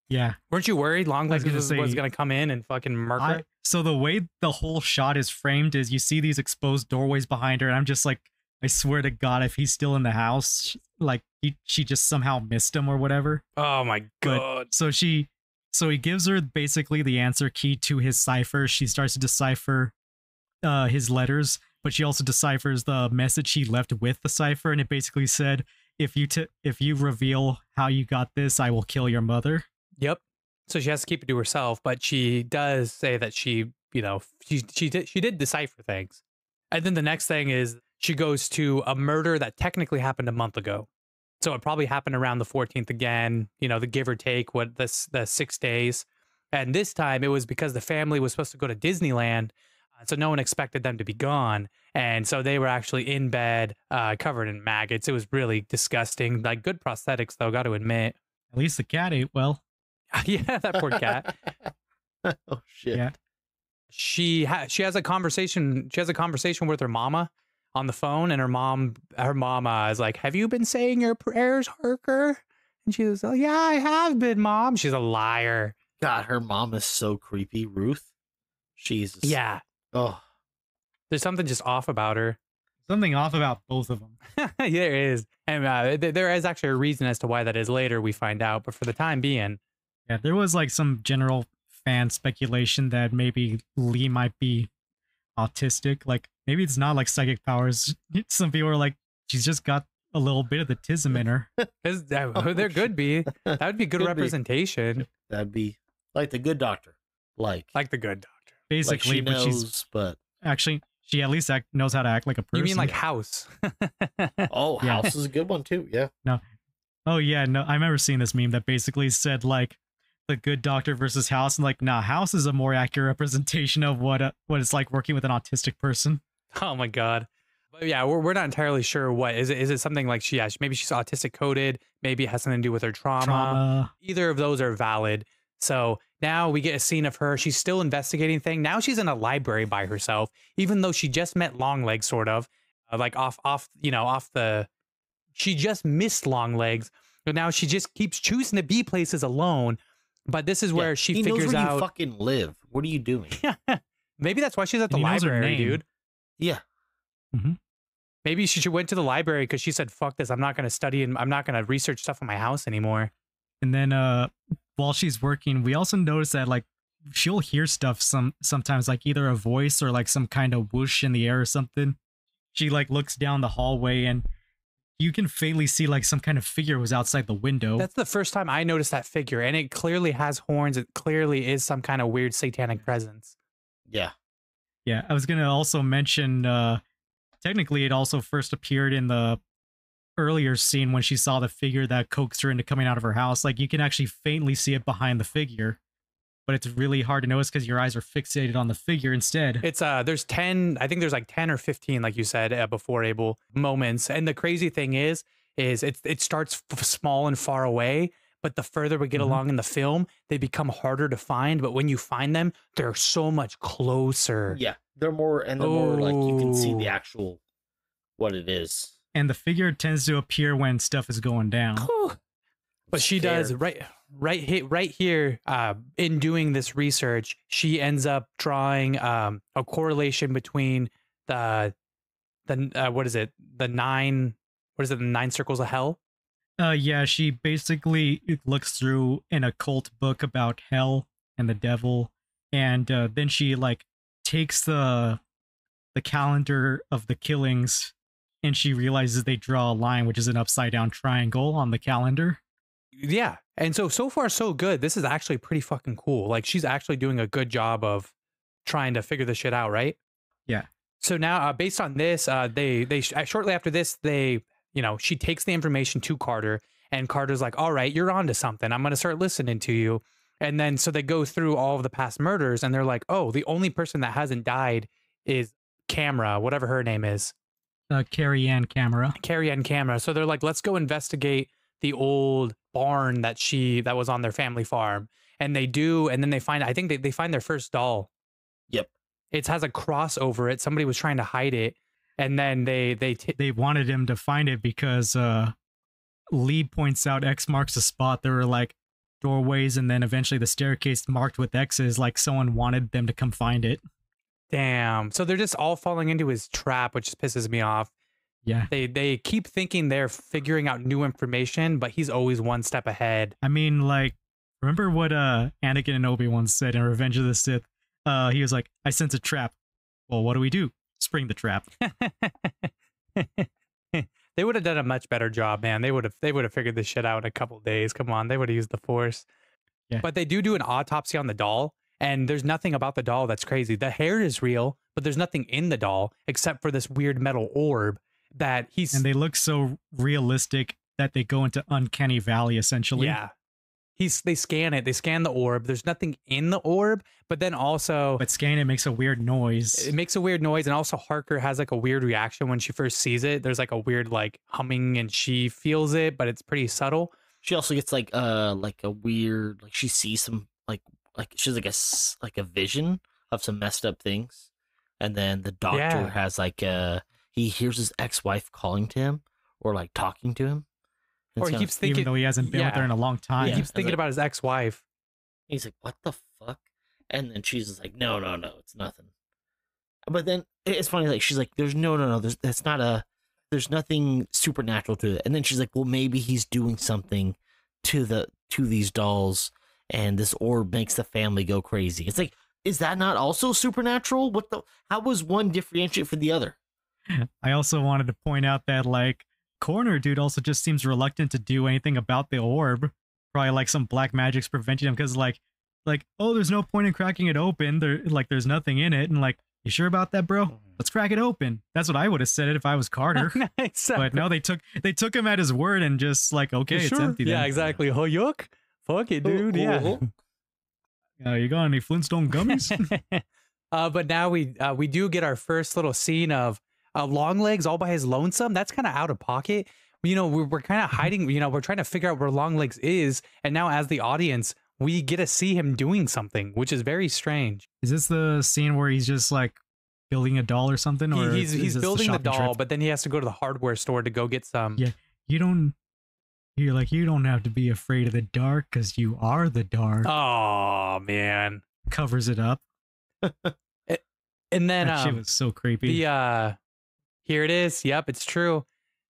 Yeah. Weren't you worried Longlegs was going to come in and fucking murder her? So the way the whole shot is framed is you see these exposed doorways behind her. And I'm just like, I swear to God, if he's still in the house, like she just somehow missed him or whatever. Oh my God. But, so he gives her basically the answer key to his cipher. She starts to decipher his letters, but she also deciphers the message he left with the cipher. And it basically said, if you reveal how you got this, I will kill your mother. Yep. So she has to keep it to herself, but she does say that she did decipher things. And then the next thing is she goes to a murder that technically happened a month ago. So it probably happened around the 14th again, the give or take the 6 days. And this time it was because the family was supposed to go to Disneyland. So no one expected them to be gone. And so they were actually in bed, covered in maggots. It was really disgusting. Like good prosthetics though, got to admit. At least the cat ate well. Yeah, that poor cat. Oh shit. Yeah. She has a conversation. She has a conversation with her mama on the phone, and her mama is like, "Have you been saying your prayers, Harker?" And she was like, "Yeah, I have been, Mom." She's a liar. God, her mom is so creepy, Ruth. Jesus. Yeah. Oh, there's something just off about her. Something off about both of them. Yeah, there is, and there is actually a reason as to why that is. Later, we find out, but for the time being, yeah, there was like some general fan speculation that maybe Lee might be autistic. Like maybe it's not like psychic powers. Some people are like, she's just got a little bit of the tism in her. There could be. That would be good representation. That'd be like the Good Doctor. Like the Good Doctor. Basically, like she knows, but actually she at least knows how to act like a person. You mean like House? Oh, yeah. House is a good one too. Yeah. No. Oh yeah, no. I remember seeing this meme that basically said like the Good Doctor versus House, and like, nah, House is a more accurate representation of what it's like working with an autistic person. Oh my God. But yeah, we're not entirely sure what is it. Is it something like maybe she's autistic coded? Maybe it has something to do with her trauma. Either of those are valid. So now we get a scene of her. She's still investigating things. Now she's in a library by herself, even though she just met Longlegs, sort of like she just missed Longlegs, but now she just keeps choosing to be places alone. But this is where she figures out you fucking live. What are you doing? Maybe that's why she's at the library, dude. Yeah. Mm-hmm. Maybe she went to the library because she said, "Fuck this! I'm not going to study and I'm not going to research stuff in my house anymore." And then while she's working, we also notice that like she'll hear stuff sometimes, like either a voice or like some kind of whoosh in the air or something. She like looks down the hallway and you can faintly see like some kind of figure was outside the window. That's the first time I noticed that figure, and it clearly has horns. It clearly is some kind of weird satanic presence. Yeah. Yeah, I was gonna also mention, technically it also first appeared in the earlier scene when she saw the figure that coaxed her into coming out of her house. Like, you can actually faintly see it behind the figure, but it's really hard to notice because your eyes are fixated on the figure instead. It's there's 10, I think there's like 10 or 15, like you said before, Abel, moments. And the crazy thing is it starts small and far away, but the further we get along in the film, they become harder to find. But when you find them, they're so much closer. Yeah, they're more like you can see the actual what it is. And the figure tends to appear when stuff is going down. But she does right here. In doing this research, she ends up drawing a correlation between the nine circles of hell. Yeah, she basically looks through an occult book about hell and the devil, and then she like takes the calendar of the killings, and she realizes they draw a line, which is an upside down triangle on the calendar. Yeah, and so far so good. This is actually pretty fucking cool. Like, she's actually doing a good job of trying to figure this shit out, right? Yeah. So now, based on this, they shortly after this, she takes the information to Carter, and Carter's like, all right, you're onto something. I'm going to start listening to you. And then, so they go through all of the past murders, and they're like, oh, the only person that hasn't died is Camera, whatever her name is. Carrie Ann Camera. Carrie Ann Camera. So they're like, let's go investigate the old barn that was on their family farm. And they do, and then they find, I think they find their first doll. Yep. It has a cross over it. Somebody was trying to hide it. And then they wanted him to find it because Lee points out X marks the spot. There were like doorways, and then eventually the staircase marked with X's, like someone wanted them to come find it. Damn. So they're just all falling into his trap, which just pisses me off. Yeah. They keep thinking they're figuring out new information, but he's always one step ahead. I mean, like, remember what Anakin and Obi-Wan said in Revenge of the Sith? He was like, I sense a trap. Well, what do? Spring the trap. They would have done a much better job, man. They would have figured this shit out in a couple days. Come on, they would have used the Force. Yeah. But they do an autopsy on the doll, and there's nothing about the doll that's crazy. The hair is real, but there's nothing in the doll except for this weird metal orb that he's... And they look so realistic that they go into Uncanny Valley, essentially. Yeah. They scan it. They scan the orb. There's nothing in the orb, but then also... But scanning it makes a weird noise. It makes a weird noise, and also Harker has like a weird reaction when she first sees it. There's like a weird like humming, and she feels it, but it's pretty subtle. She also gets like a weird, like she sees some like she's like a vision of some messed up things, and then the doctor has like he hears his ex-wife calling to him or like talking to him. Or he keeps thinking, even though he hasn't been with her in a long time. He keeps thinking about his ex-wife. He's like, what the fuck? And then she's just like, no, it's nothing. But then it's funny, like she's like, there's there's nothing supernatural to it. And then she's like, well, maybe he's doing something to these dolls, and this orb makes the family go crazy. It's like, is that not also supernatural? How was one differentiate from the other? I also wanted to point out that like Corner dude also just seems reluctant to do anything about the orb. Probably like some black magic's preventing him, because like, oh, there's no point in cracking it open. There's nothing in it, and like, you sure about that, bro? Let's crack it open. That's what I would have said it if I was Carter. Exactly. But no, they took him at his word and just like, okay, it's empty then. Yeah, exactly. Oh, yuck. Fuck it, dude. Yeah. You got any Flintstone gummies? But now we do get our first little scene of Longlegs all by his lonesome. That's kind of out of pocket. You know, we're kind of hiding, you know, we're trying to figure out where Longlegs is. And now as the audience, we get to see him doing something, which is very strange. Is this the scene where he's just like building a doll or something? Or he's building the doll, but then he has to go to the hardware store to go get some. Yeah, you don't have to be afraid of the dark because you are the dark. Oh, man. Covers it up. And then that shit was so creepy. Here it is. Yep, it's true.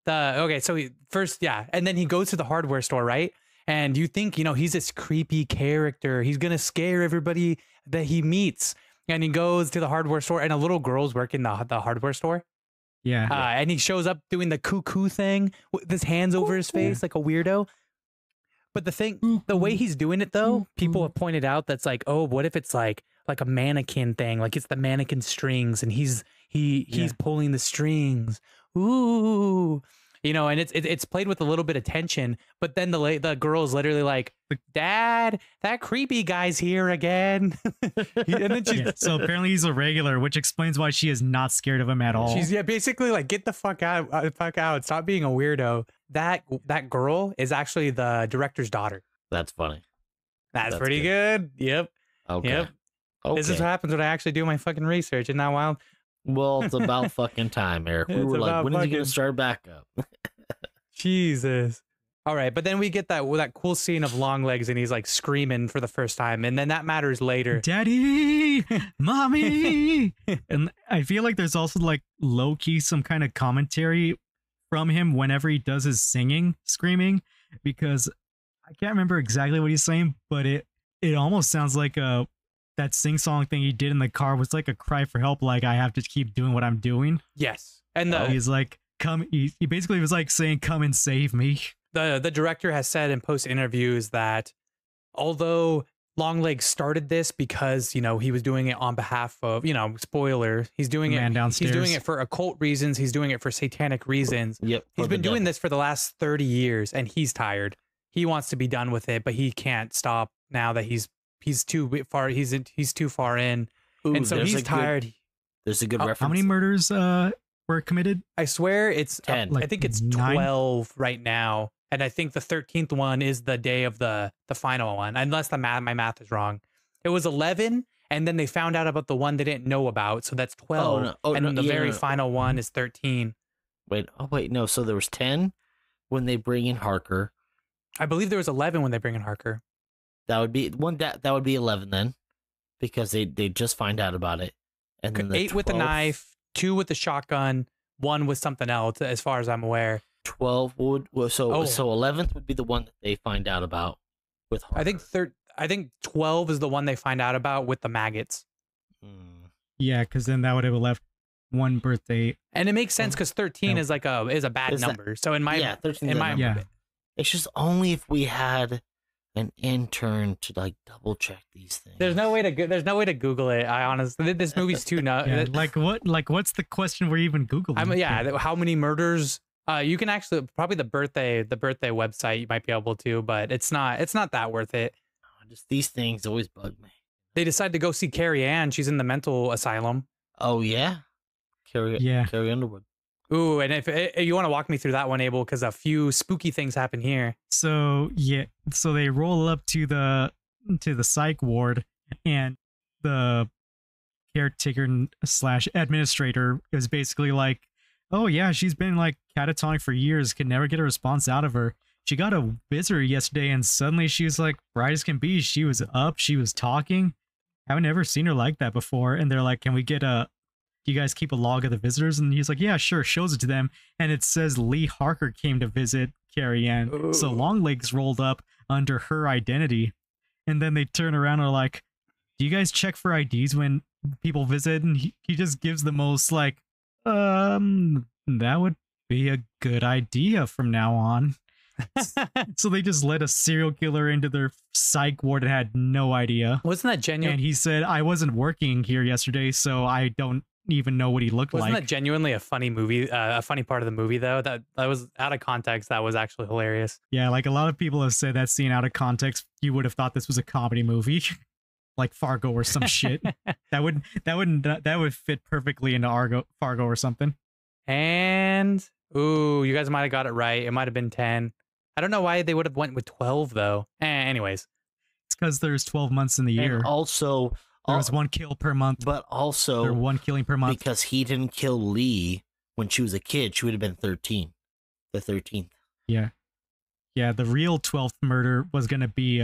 And then he goes to the hardware store, right? And you think, he's this creepy character. He's going to scare everybody that he meets. And he goes to the hardware store, and a little girl's working the hardware store. Yeah. And he shows up doing the cuckoo thing with his hands over his face like a weirdo. But the way he's doing it, though, people have pointed out that's like, oh, what if it's like a mannequin thing? Like it's the mannequin strings, and he's pulling the strings. Ooh. And it's played with a little bit of tension, but then the girl's literally like, Dad, that creepy guy's here again. And then so apparently he's a regular, which explains why she is not scared of him at all. She's basically like, get the fuck out, stop being a weirdo. That girl is actually the director's daughter. That's funny. That's pretty good. Yep. Okay. Yep. Okay. This is what happens when I actually do my fucking research. Isn't that wild? Well, it's about fucking time, Eric. We were like, when is he going to start back up? Jesus. All right. But then we get that cool scene of Longlegs, and he's like screaming for the first time. And then that matters later. Daddy, mommy. And I feel like there's also like low key some kind of commentary from him whenever he does his screaming, because I can't remember exactly what he's saying, but it almost sounds like that sing-song thing he did in the car was like a cry for help, like I have to keep doing what I'm doing. Yes. And he's like, he basically was like saying, come and save me. The director has said in post interviews that although Longlegs started this because, he was doing it on behalf of, spoiler, he's doing it downstairs. He's doing it for occult reasons, he's doing it for satanic reasons. Yep. He's been doing this for the last 30 years, and he's tired. He wants to be done with it, but he can't stop now that he's too far. He's too far in. Ooh, and so he's tired. There's a good reference. How many murders were committed? I swear it's 10. I think it's 12 right now, and I think the 13th one is the day of the final one, unless my math is wrong. It was 11, and then they found out about the one they didn't know about, so that's 12. And then the very final one is 13. Wait, no. So there was 10 when they bring in Harker. I believe there was 11 when they bring in Harker. That would be that would be 11 then, because they just find out about it. And then 8 with the knife, 2 with the shotgun, 1 with something else, as far as I'm aware. 12 so 11th would be the one that they find out about with Harker. I think 12 is the one they find out about with the maggots. Yeah, because then that would have left one birthday, and it makes sense because 13 is like a bad number. So in my 13 it's just only if we had an intern to like double check these things. There's no way to Google it. I honestly, this movie's too nuts. What's the question we're even Googling? How many murders? You can actually probably the birthday website you might be able to, but it's not that worth it. Just these things always bug me. They decided to go see Carrie Ann. She's in the mental asylum. Oh yeah, Carrie Underwood. Ooh, and if you want to walk me through that one, Abel, because a few spooky things happen here. So they roll up to the psych ward, and the caretaker / administrator is basically like, oh yeah, she's been like catatonic for years, could never get a response out of her. She got a visitor yesterday, and suddenly she was like bright as can be. She was up, she was talking. Haven't ever seen her like that before. And they're like, can we get do you guys keep a log of the visitors? And he's like, yeah, sure. Shows it to them. And it says Lee Harker came to visit Carrie Ann. Ooh. So Longlegs rolled up under her identity. And then they turn around and are like, do you guys check for IDs when people visit? And he just gives the most like, that would be a good idea from now on. So they just let a serial killer into their psych ward and had no idea. Wasn't that genuine? And he said, I wasn't working here yesterday, so I don't even know what he looked like. Wasn't that genuinely a funny movie, a funny part of the movie though? That was out of context. That was actually hilarious. Yeah, like a lot of people have said that scene out of context, you would have thought this was a comedy movie. Like Fargo or some shit. That would fit perfectly into Fargo or something. And you guys might have got it right. It might have been 10. I don't know why they would have went with 12 though. Anyways, it's because there's 12 months in the year. And also, there was 1 kill per month. But also, 1 killing per month. Because he didn't kill Lee when she was a kid, she would have been 13. The 13th. Yeah. Yeah, the real 12th murder was going to be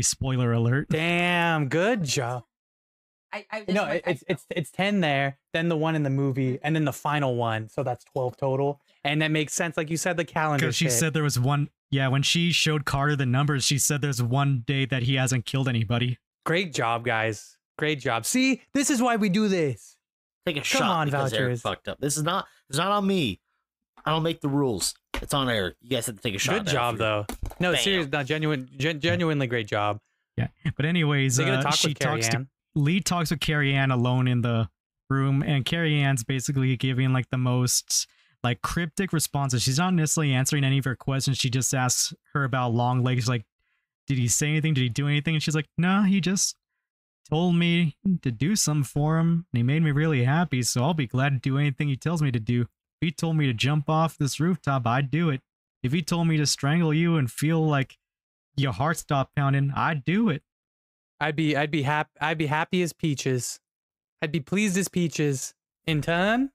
spoiler alert. Damn, good job. I just No, it's 10 there, then the one in the movie, and then the final one. So that's 12 total. And that makes sense, like you said, the calendar. Because she said there was one. Yeah, when she showed Carter the numbers, she said there's one day that he hasn't killed anybody. Great job, guys. Great job. See, this is why we do this. Take a Come shot on, because Eric Vouchers. fucked up. It's not on me. I don't make the rules. It's on Eric. You guys have to take a shot. Good job, though. No, Bam. serious, not genuinely great job. Yeah, but anyways, They're gonna talk she with Carrie talks to Ann. Lee talks with Carrie Ann alone in the room, and Carrie Ann's basically giving like the most like cryptic responses. She's not necessarily answering any of her questions. She just asks her about Longlegs, like, did he say anything? Did he do anything? And she's like, no, he just told me to do something for him, and he made me really happy, so I'll be glad to do anything he tells me to do. If he told me to jump off this rooftop, I'd do it. If he told me to strangle you and feel like your heart stop pounding, I'd do it. I'd be happy as peaches. I'd be pleased as peaches. In turn,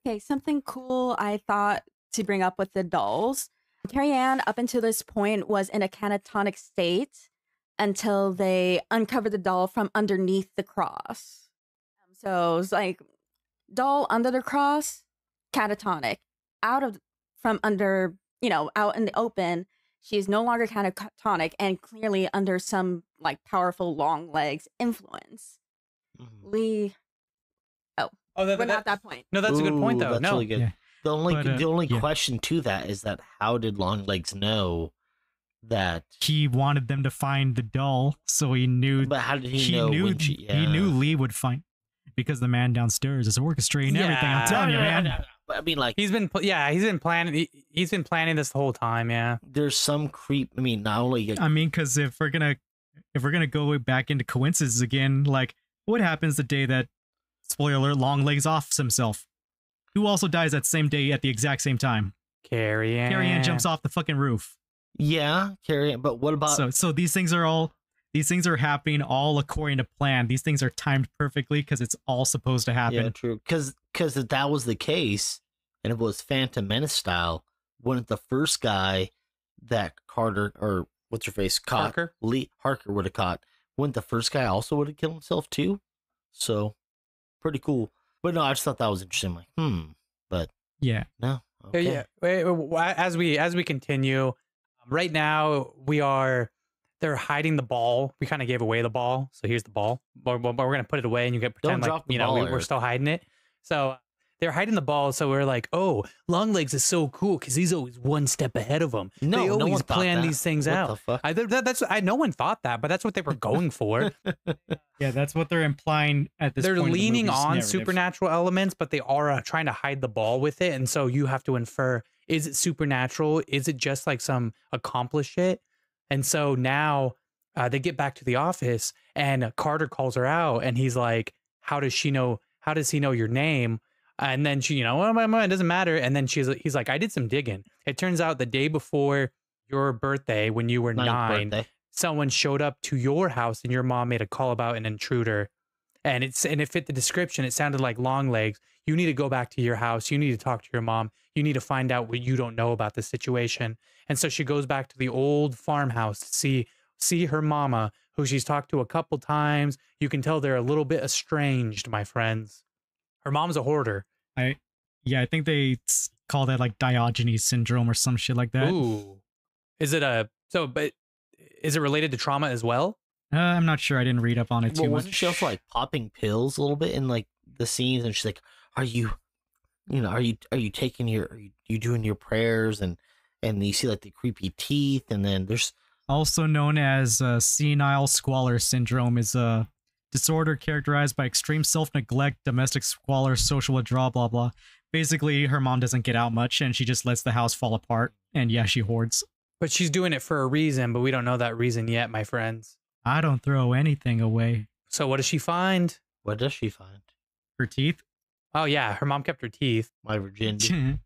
Okay, something cool I thought to bring up with the dolls. Carrie Ann, up until this point, was in a catatonic state until they uncovered the doll from underneath the cross. So it's like doll under the cross, catatonic. From under, out in the open, she's no longer catatonic and clearly under some like powerful Longlegs influence. Mhm. Lee. oh, We're not at that point. No, that's a good point, though. That's No, really good. Yeah. The only Yeah. question to that is that how did Longlegs know that? He wanted them to find the doll, so he knew. But how did he know knew when she? he knew Lee would find, because the man downstairs is orchestrating everything. I'm telling you, man. But I mean, like, he's been planning. He's been planning this the whole time. Yeah. there's some creep. I mean, not only I mean, because if we're gonna go back into coincidences again, like what happens the day that, spoiler alert, Longlegs offs himself? Who also dies that same day at the exact same time? Carrie Ann. Carrie Ann jumps off the fucking roof. yeah, Carrie. But what about? So these things are happening all according to plan. These things are timed perfectly because it's all supposed to happen. Yeah, true. Because if that was the case, and it was Phantom Menace style, wouldn't the first guy that Carter or what's her face caught Harker? Lee Harker would have caught? Wouldn't the first guy also would have killed himself too? So pretty cool. But no, I just thought that was interesting. Like, but Yeah. no. Okay. Yeah. As we continue, right now they're hiding the ball. We kind of gave away the ball, so here's the ball. But we're gonna put it away, and you can pretend Don't like drop the ball, we're Eric. still hiding it. So they're hiding the ball. So we're like, oh, Longlegs is so cool because he's always one step ahead of them. No, they no always one thought plan that. these things What out. the fuck? No one thought that, but that's what they were going for. Yeah, that's what they're implying at this They're point. leaning in the movie's on narrative. supernatural elements, but they are trying to hide the ball with it. And so you have to infer, is it supernatural? Is it just like some accomplished shit? And so now they get back to the office and Carter calls her out and he's like, how does he know your name? And then she, well, it doesn't matter. And then he's like, I did some digging. It turns out the day before your birthday, when you were 9, birthday. someone showed up to your house and your mom made a call about an intruder. And it fit the description. It sounded like Longlegs. You need to go back to your house. You need to talk to your mom. You need to find out what you don't know about the situation. And so she goes back to the old farmhouse to see her mama, who she's talked to a couple times. You can tell they're a little bit estranged, my friends. Her mom's a hoarder. I think they call that like Diogenes syndrome or some shit like that. Ooh. But is it related to trauma as well? I'm not sure. I didn't read up on it too Well, much. wasn't she also like popping pills a little bit in like the scenes? And she's like, "Are you taking are you doing your prayers?" And you see like the creepy teeth, and then there's Also known as senile squalor syndrome, is a disorder characterized by extreme self-neglect, domestic squalor, social withdrawal, blah blah. Basically, her mom doesn't get out much, and she just lets the house fall apart. And yeah, she hoards. But she's doing it for a reason, but we don't know that reason yet, my friends. I don't throw anything away. So what does she find? what does she find? Her teeth? Oh yeah, her mom kept her teeth. My virginity.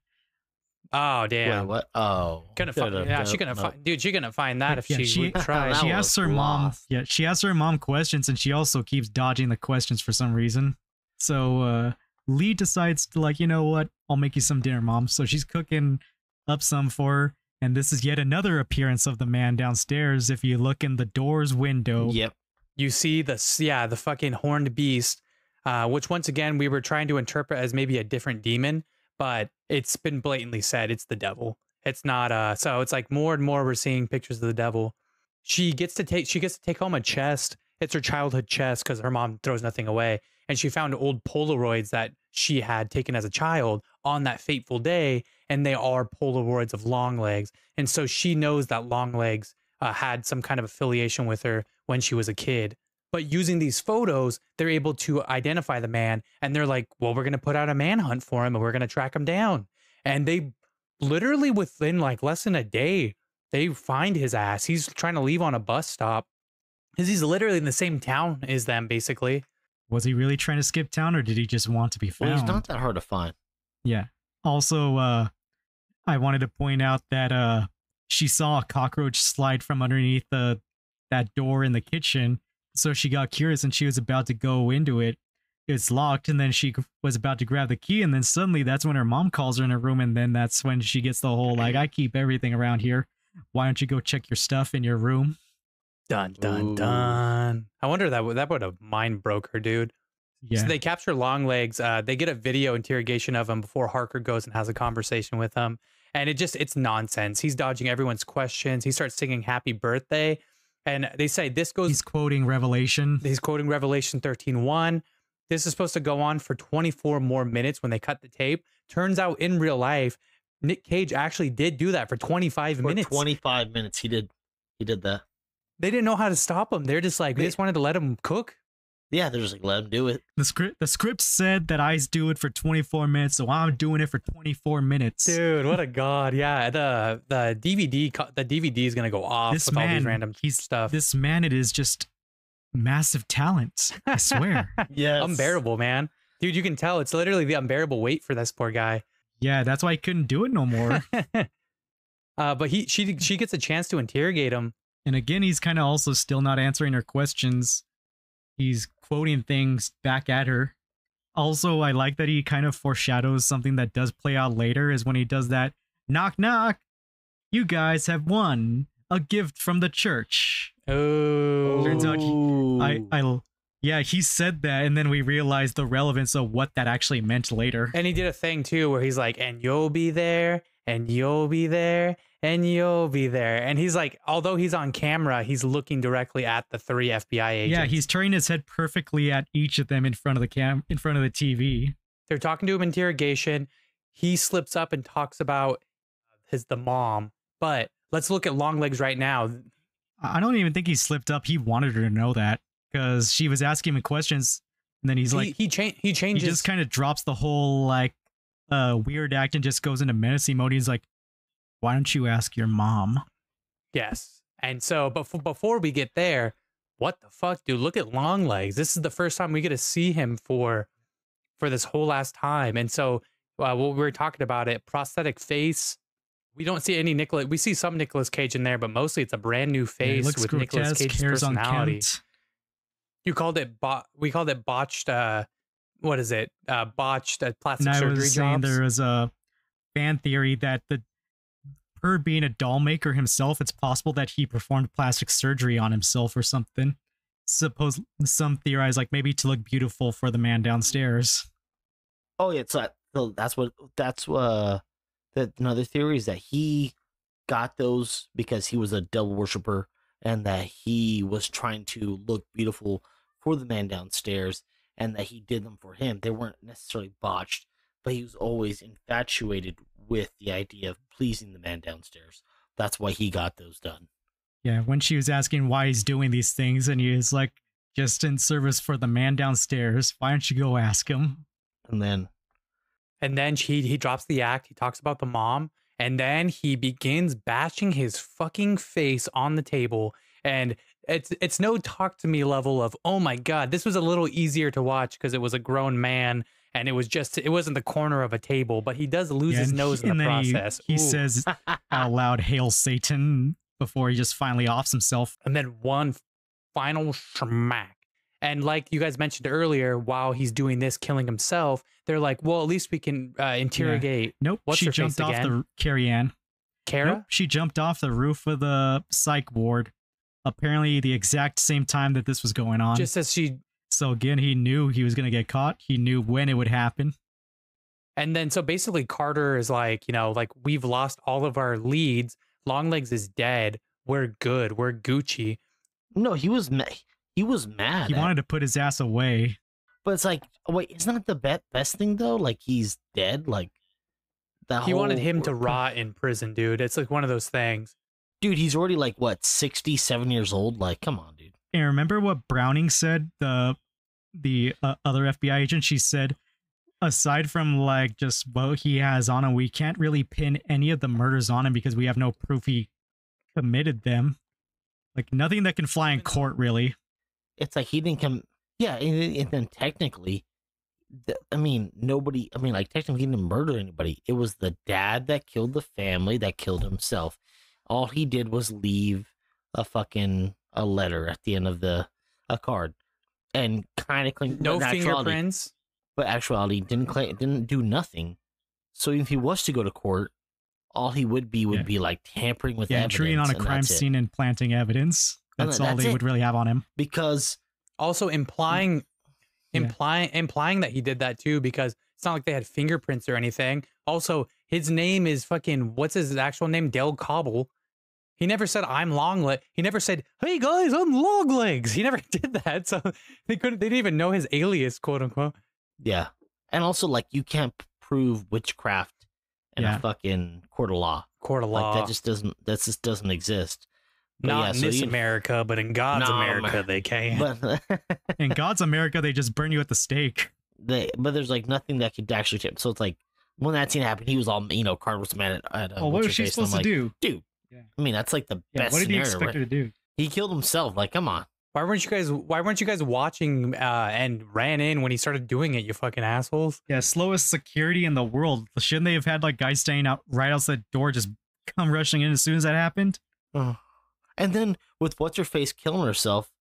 Oh damn. Wait, what? Oh, Couldn't find. Yeah, she couldn't find. Dude, she couldn't find that if Yeah, she would try. That She was asks her mom. lost. Yeah, she asks her mom questions, and she also keeps dodging the questions for some reason. So Lee decides to, like, you know what? I'll make you some dinner, mom. So she's cooking up some for her, and this is yet another appearance of the man downstairs. If you look in the door's window, Yep. you see the fucking horned beast, which once again we were trying to interpret as maybe a different demon, but it's been blatantly said it's the devil. It's not so it's like more and more we're seeing pictures of the devil. She gets to take home a chest. It's her childhood chest because her mom throws nothing away. And she found old Polaroids that she had taken as a child on that fateful day. And they are Polaroids of Longlegs. And so she knows that Longlegs had some kind of affiliation with her when she was a kid. But using these photos, they're able to identify the man. And they're like, well, we're going to put out a manhunt for him and we're going to track him down. And they literally within like less than a day, they find his ass. He's trying to leave on a bus stop because he's literally in the same town as them, basically. Was he really trying to skip town, or did he just want to be found? Well, he's not that hard to find. Yeah. Also, I wanted to point out that she saw a cockroach slide from underneath that door in the kitchen, so she got curious and she was about to go into it. It's locked, and then she was about to grab the key, and then suddenly that's when her mom calls her in her room, and then that's when she gets the whole, like, I keep everything around here. Why don't you go check your stuff in your room? Dun, dun, dun. I wonder that would have mind broke her, dude. Yeah. So they capture Longlegs. They get a video interrogation of him before Harker goes and has a conversation with him. And it's nonsense. He's dodging everyone's questions. He starts singing Happy Birthday. And they say this goes... He's quoting Revelation. He's quoting Revelation 13:1. This is supposed to go on for 24 more minutes when they cut the tape. Turns out in real life, Nick Cage actually did do that for 25 minutes. 25 minutes. He did that. They didn't know how to stop him. They're just like, they just wanted to let him cook. Yeah, they're just like, let him do it. The script said that I do it for 24 minutes, so I'm doing it for 24 minutes. Dude, what a god. Yeah, the DVD is going to go off with all these random stuff. This man, it is just massive talent. I swear. Yeah. Unbearable, man. Dude, you can tell it's literally the unbearable weight for this poor guy. Yeah, that's why he couldn't do it no more. But she gets a chance to interrogate him. And again, he's kind of also still not answering her questions. He's quoting things back at her. Also, I like that he kind of foreshadows something that does play out later, is when he does that, knock, knock, you guys have won a gift from the church. Oh. Turns out he said that, and then we realized the relevance of what that actually meant later. And he did a thing too where he's like, and you'll be there, and you'll be there, and you'll be there. And he's like, although he's on camera, he's looking directly at the 3 FBI agents. Yeah, he's turning his head perfectly at each of them in front of the in front of the TV. They're talking to him interrogation. He slips up and talks about the mom. But let's look at Longlegs right now. I don't even think he slipped up. He wanted her to know that, because she was asking him questions, and then he's like, he changes. He just kind of drops the whole like weird act and just goes into menacing mode. He's like, why don't you ask your mom? Yes. And so, but before we get there, what the fuck, dude? Look at Longlegs. This is the first time we get to see him for this whole last time. And so, what we were talking about it, prosthetic face. We don't see any Nicolas. We see some Nicolas Cage in there, but mostly it's a brand new face with Nicolas Cage's personality. You called it we called it botched. What is it? Botched plastic surgery jobs. There was a fan theory that her being a doll maker himself, it's possible that he performed plastic surgery on himself or something. Suppose some theorize like maybe to look beautiful for the man downstairs. Oh yeah, so another theory is that he got those because he was a devil worshiper, and that he was trying to look beautiful for the man downstairs, and that he did them for him. They weren't necessarily botched, but he was always infatuated with the idea of pleasing the man downstairs. That's why he got those done. Yeah, when she was asking why he's doing these things, and he was like, just in service for the man downstairs. Why don't you go ask him? And then he drops the act. He talks about the mom, and then he begins bashing his fucking face on the table. And it's no talk to me level of, oh my God, this was a little easier to watch because it was a grown man and it wasn't the corner of a table, but he does lose his nose in the process. He says out loud, "Hail Satan," before he just finally offs himself. And then one final smack. And like you guys mentioned earlier, while he's doing this, killing himself, they're like, well, at least we can interrogate. Yeah. Nope. What's she her jumped face off again? Carrie Ann. Kara? Nope, she jumped off the roof of the psych ward apparently the exact same time that this was going on. Just as she... So again, he knew he was going to get caught. He knew when it would happen. And then, so basically Carter is like, like, we've lost all of our leads. Longlegs is dead. We're good. We're Gucci. No, he was mad. He was mad. He wanted to put his ass away. But it's like, wait, isn't that the best thing though? Like, he's dead. Like, he wanted him to rot in prison, dude. It's like one of those things. Dude, he's already like what, 67 years old? Like, come on, dude. And remember what Browning said? The other FBI agent. She said, aside from like just what he has on him, we can't really pin any of the murders on him because we have no proof he committed them. Like nothing that can fly in court, really. It's like he didn't come. Yeah, and then technically, like technically he didn't murder anybody. It was the dad that killed the family, that killed himself. All he did was leave a letter at the end of a card, and kind of claim no fingerprints. But actuality didn't do nothing. So if he was to go to court, all he would be like tampering with evidence. Intruding on a crime scene and planting evidence. That's all they would really have on him. Because also implying that he did that too, because it's not like they had fingerprints or anything. Also, his name is what's his actual name? Del Cobble. He never said I'm Longlegs. He never said, "Hey guys, I'm Longlegs." He never did that. So they didn't even know his alias, quote unquote. Yeah. And also, like, you can't prove witchcraft in a fucking court of law. Court of law. Like, that just doesn't exist. But not in this America, but in God's America, they can. But in God's America, they just burn you at the stake. But there's, like, nothing that could actually tip. So it's like, when that scene happened, he was all, Carter was mad at what was she supposed to do? Dude. Yeah. I mean, that's, like, the best what did scenario, he expect her to do? He killed himself. Like, come on. Why weren't you guys watching and ran in when he started doing it, you fucking assholes? Yeah, slowest security in the world. Shouldn't they have had like guys staying out right outside the door just come rushing in as soon as that happened? Oh. And then with what's-her-face killing herself,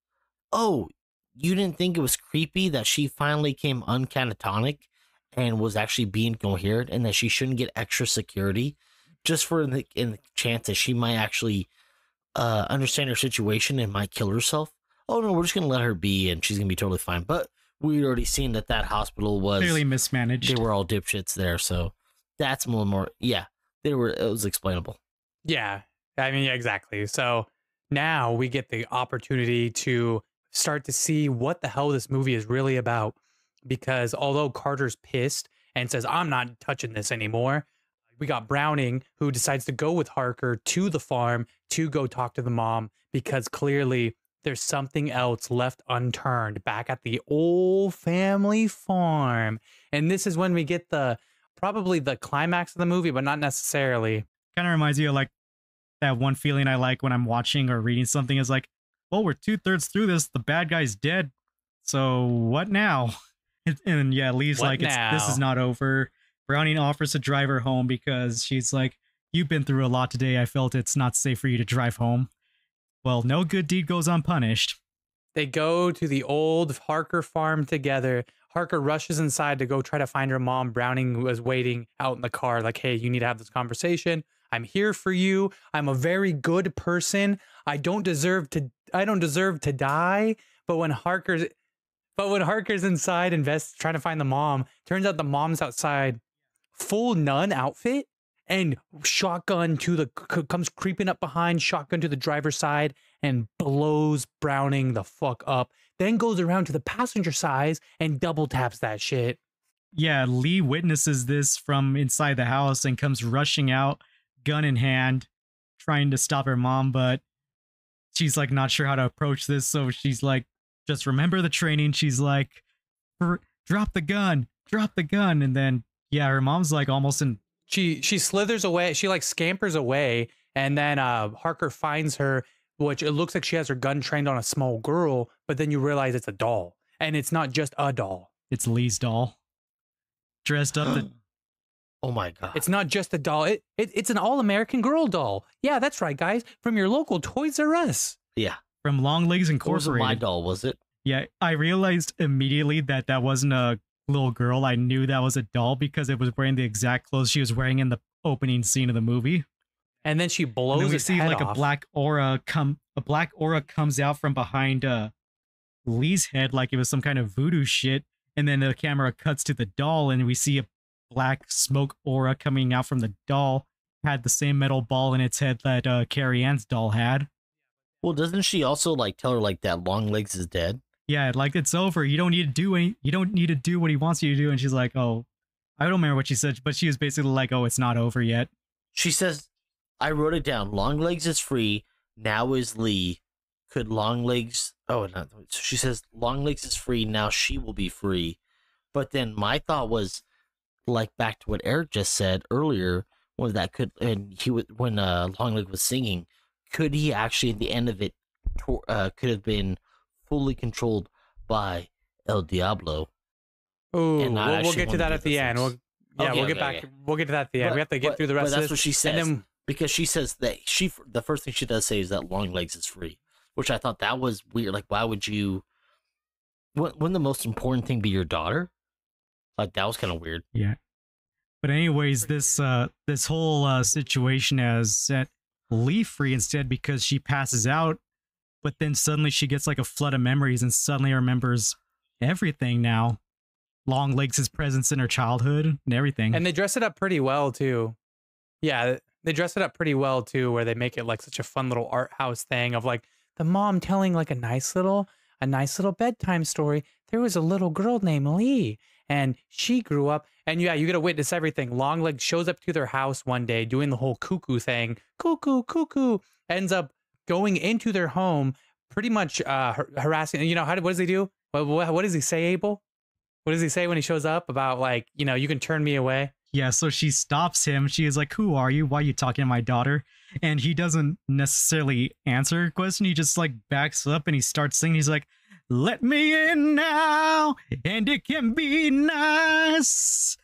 you didn't think it was creepy that she finally came uncatatonic and was actually being coherent and that she shouldn't get extra security just for in the chance that she might actually understand her situation and might kill herself? Oh no, we're just gonna let her be and she's gonna be totally fine. But we already seen that hospital was clearly mismanaged. They were all dipshits there, so that's more. Yeah, it was explainable. Yeah, I mean, yeah, exactly. So now we get the opportunity to start to see what the hell this movie is really about. Because although Carter's pissed and says, "I'm not touching this anymore," we got Browning, who decides to go with Harker to the farm to go talk to the mom because clearly there's something else left unturned back at the old family farm. And this is when we get probably the climax of the movie, but not necessarily. Kind of reminds me of like that one feeling I like when I'm watching or reading something is like, well, we're 2/3 through this. The bad guy's dead. So what now? And yeah, Lee's what like, now? This is not over. Browning offers to drive her home because she's like, you've been through a lot today. I felt it's not safe for you to drive home. Well, no good deed goes unpunished. They go to the old Harker farm together. Harker rushes inside to go try to find her mom. Browning was waiting out in the car like, hey, you need to have this conversation. I'm here for you. I'm a very good person. I don't deserve to die. But when Harker's inside trying to find the mom, turns out the mom's outside, full nun outfit. And shotgun comes creeping up behind, shotgun to the driver's side and blows Browning the fuck up. Then goes around to the passenger side and double taps that shit. Yeah, Lee witnesses this from inside the house and comes rushing out, gun in hand, trying to stop her mom, but she's like not sure how to approach this. So she's like, just remember the training. She's like, drop the gun. And then, yeah, her mom's like almost in. She slithers away. She like scampers away. And then Harker finds her, which it looks like she has her gun trained on a small girl. But then you realize it's a doll. And it's not just a doll. It's Lee's doll. Dressed up. Oh my God. It's not just a doll. It's an all-American girl doll. Yeah, that's right, guys. From your local Toys R Us. Yeah. From Longlegs It Incorporated. wasn't my doll, was it? Yeah, I realized immediately that wasn't a little girl. I knew that was a doll because it was wearing the exact clothes she was wearing in the opening scene of the movie. And then she blows And then we his see head like off. a black aura comes out from behind Lee's head like it was some kind of voodoo shit. And then the camera cuts to the doll and we see a black smoke aura coming out from the doll. Had the same metal ball in its head that Carrie Ann's doll had. Well, doesn't she also like tell her like that Longlegs is dead? Yeah, like it's over. You don't need to do what he wants you to do. And she's like, oh, I don't remember what she said, but she was basically like, oh, it's not over yet. She says, I wrote it down. Longlegs is free. Now is Lee. Could Longlegs... Oh, no. She says, Longlegs is free. Now she will be free. But then my thought was, like, back to what Eric just said earlier, was that could... And he would, when Longlegs was singing, could he actually, at the end of it, could have been fully controlled by El Diablo? Ooh, we'll get to that at the end. We'll get back. We'll get to that at the end. We have to get through the rest of this. That's what she says. And then, because she says that the first thing she does say is that Longlegs is free, which I thought that was weird. Like, why would you? Wouldn't the most important thing be your daughter? Like, that was kind of weird. Yeah. But anyways, this whole situation has set Lee free instead because she passes out, but then suddenly she gets like a flood of memories and suddenly remembers everything now. Longlegs' presence in her childhood and everything. And they dress it up pretty well too. Yeah, they dress it up pretty well too, where they make it like such a fun little art house thing of like the mom telling like a nice little bedtime story. There was a little girl named Lee and she grew up, and yeah, you get to witness everything. Longlegs shows up to their house one day doing the whole cuckoo thing. Cuckoo, cuckoo. Ends up going into their home, pretty much harassing. You know, what does he do? What does he say, Abel? What does he say when he shows up about like, you know, you can turn me away? Yeah, so she stops him. She is like, who are you? Why are you talking to my daughter? And he doesn't necessarily answer her question. He just like backs up and he starts singing. He's like, let me in now, and it can be nice.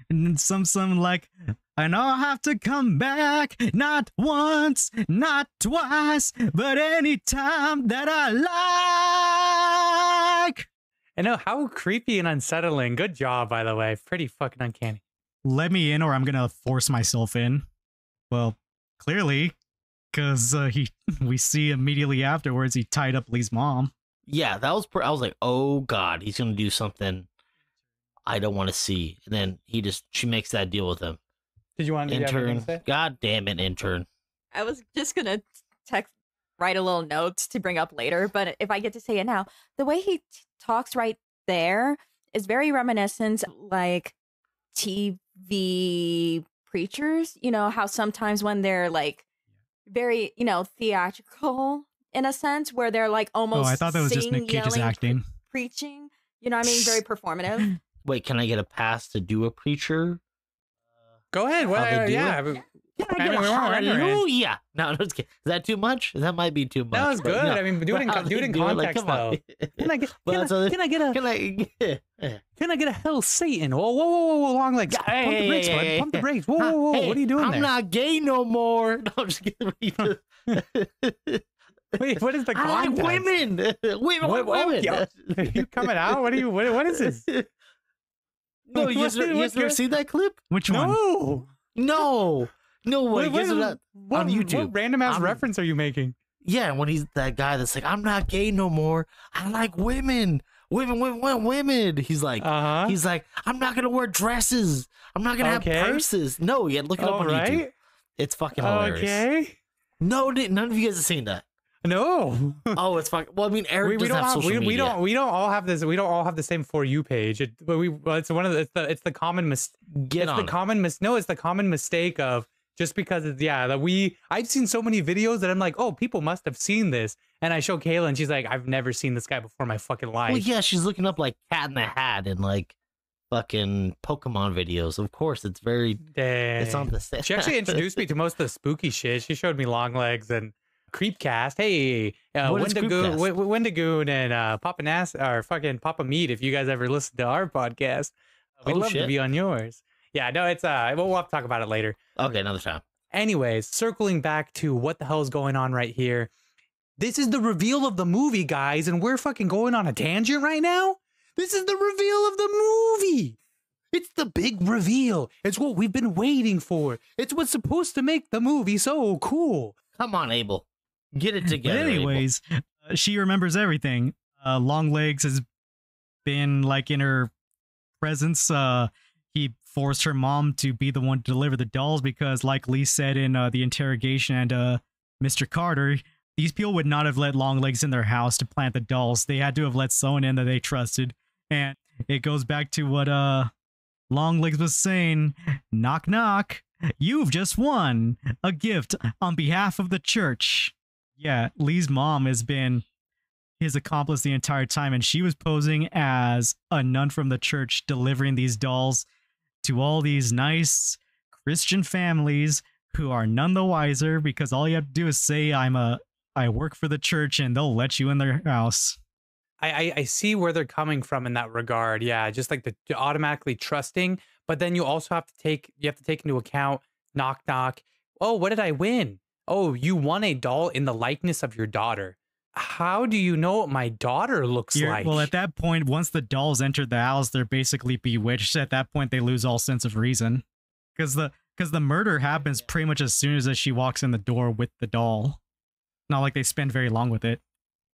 And some like, and I'll have to come back, not once, not twice, but any time that I like. I know, how creepy and unsettling. Good job, by the way. Pretty fucking uncanny. Let me in or I'm gonna force myself in. Well, clearly, because we see immediately afterwards he tied up Lee's mom. Yeah, that was. I was like, oh god, he's gonna do something I don't want to see. And then she makes that deal with him. Did you want to intern? God damn it, intern. I was just gonna write a little note to bring up later, but if I get to say it now, the way he talks right there is very reminiscent, like TV preachers. You know how sometimes when they're like very, you know, theatrical in a sense, where they're like almost. Oh, I thought that was just Nick Cage's acting, preaching. You know what I mean? Very performative. Wait, can I get a pass to do a preacher? Go ahead. Well, yeah. Can I get a hallelujah? No, I'm just kidding. Is that too much? That might be too much. That was good. No. I mean, do it in context, though. Can I get a hell Satan? Whoa, Longlegs. Pump the brakes, bud. Pump the brakes. Whoa. What are you doing there? I'm not gay no more. No, I'm just kidding. Wait, what is the context? I like women. Women. Are you coming out? What is this? No, you guys ever seen that clip? Which one? No. Way. On YouTube. What random ass reference are you making? Yeah, when he's that guy that's like, I'm not gay no more. I like women. Women. He's like, I'm not gonna wear dresses. I'm not gonna have purses. No, yeah, look it up on YouTube. It's fucking hilarious. Okay. No, none of you guys have seen that. No. Oh, it's fucking. Well, I mean, Eric doesn't have social media. We don't all have this. We don't all have the same For You page. It's the common mistake. It's the common mistake of just because I've seen so many videos that I'm like, oh, people must have seen this, and I show Kayla and she's like, I've never seen this guy before in my fucking life. Well, yeah, she's looking up like Cat in the Hat and like fucking Pokemon videos. Of course, it's very. Dang. It's on the set. She actually introduced me to most of the spooky shit. She showed me Longlegs and Creepcast. Hey, Wendigoon and PapaNasty or fucking Papa Meat. If you guys ever listen to our podcast, we'd love to be on yours. Yeah, no, it's we'll have to talk about it later. Okay, another time. Anyways, circling back to what the hell is going on right here. This is the reveal of the movie, guys, and we're fucking going on a tangent right now. This is the reveal of the movie. It's the big reveal. It's what we've been waiting for. It's what's supposed to make the movie so cool. Come on, Abel. Get it together. But anyways, she remembers everything. Longlegs has been like in her presence. He forced her mom to be the one to deliver the dolls because, like Lee said in the interrogation and Mr. Carter, these people would not have let Longlegs in their house to plant the dolls. They had to have let someone in that they trusted. And it goes back to what Longlegs was saying, knock knock, you've just won a gift on behalf of the church. Yeah, Lee's mom has been his accomplice the entire time, and she was posing as a nun from the church delivering these dolls to all these nice Christian families who are none the wiser because all you have to do is say I work for the church and they'll let you in their house. I see where they're coming from in that regard. Yeah, just like the automatically trusting, but then you also have to take into account knock knock. Oh, what did I win? Oh, you won a doll in the likeness of your daughter. How do you know what my daughter looks like? Well, at that point, once the dolls enter the house, they're basically bewitched. At that point, they lose all sense of reason. Because the murder happens pretty much as soon as she walks in the door with the doll. Not like they spend very long with it.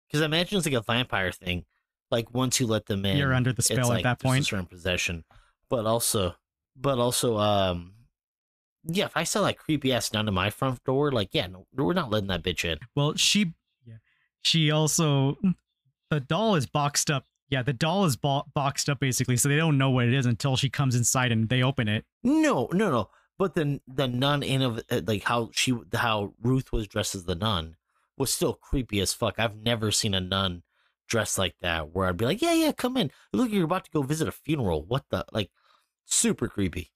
Because I imagine it's like a vampire thing. Like once you let them in, you're under the spell at that point. Certain possession, but also, yeah. If I saw that creepy ass down to my front door, like, yeah, no, we're not letting that bitch in. Well, she also, the doll is boxed up. Yeah, the doll is boxed up basically, so they don't know what it is until she comes inside and they open it. No. But then the nun in of like how Ruth was dressed as the nun was still creepy as fuck. I've never seen a nun dressed like that where I'd be like, yeah, come in. Look, you're about to go visit a funeral. What the, like, super creepy.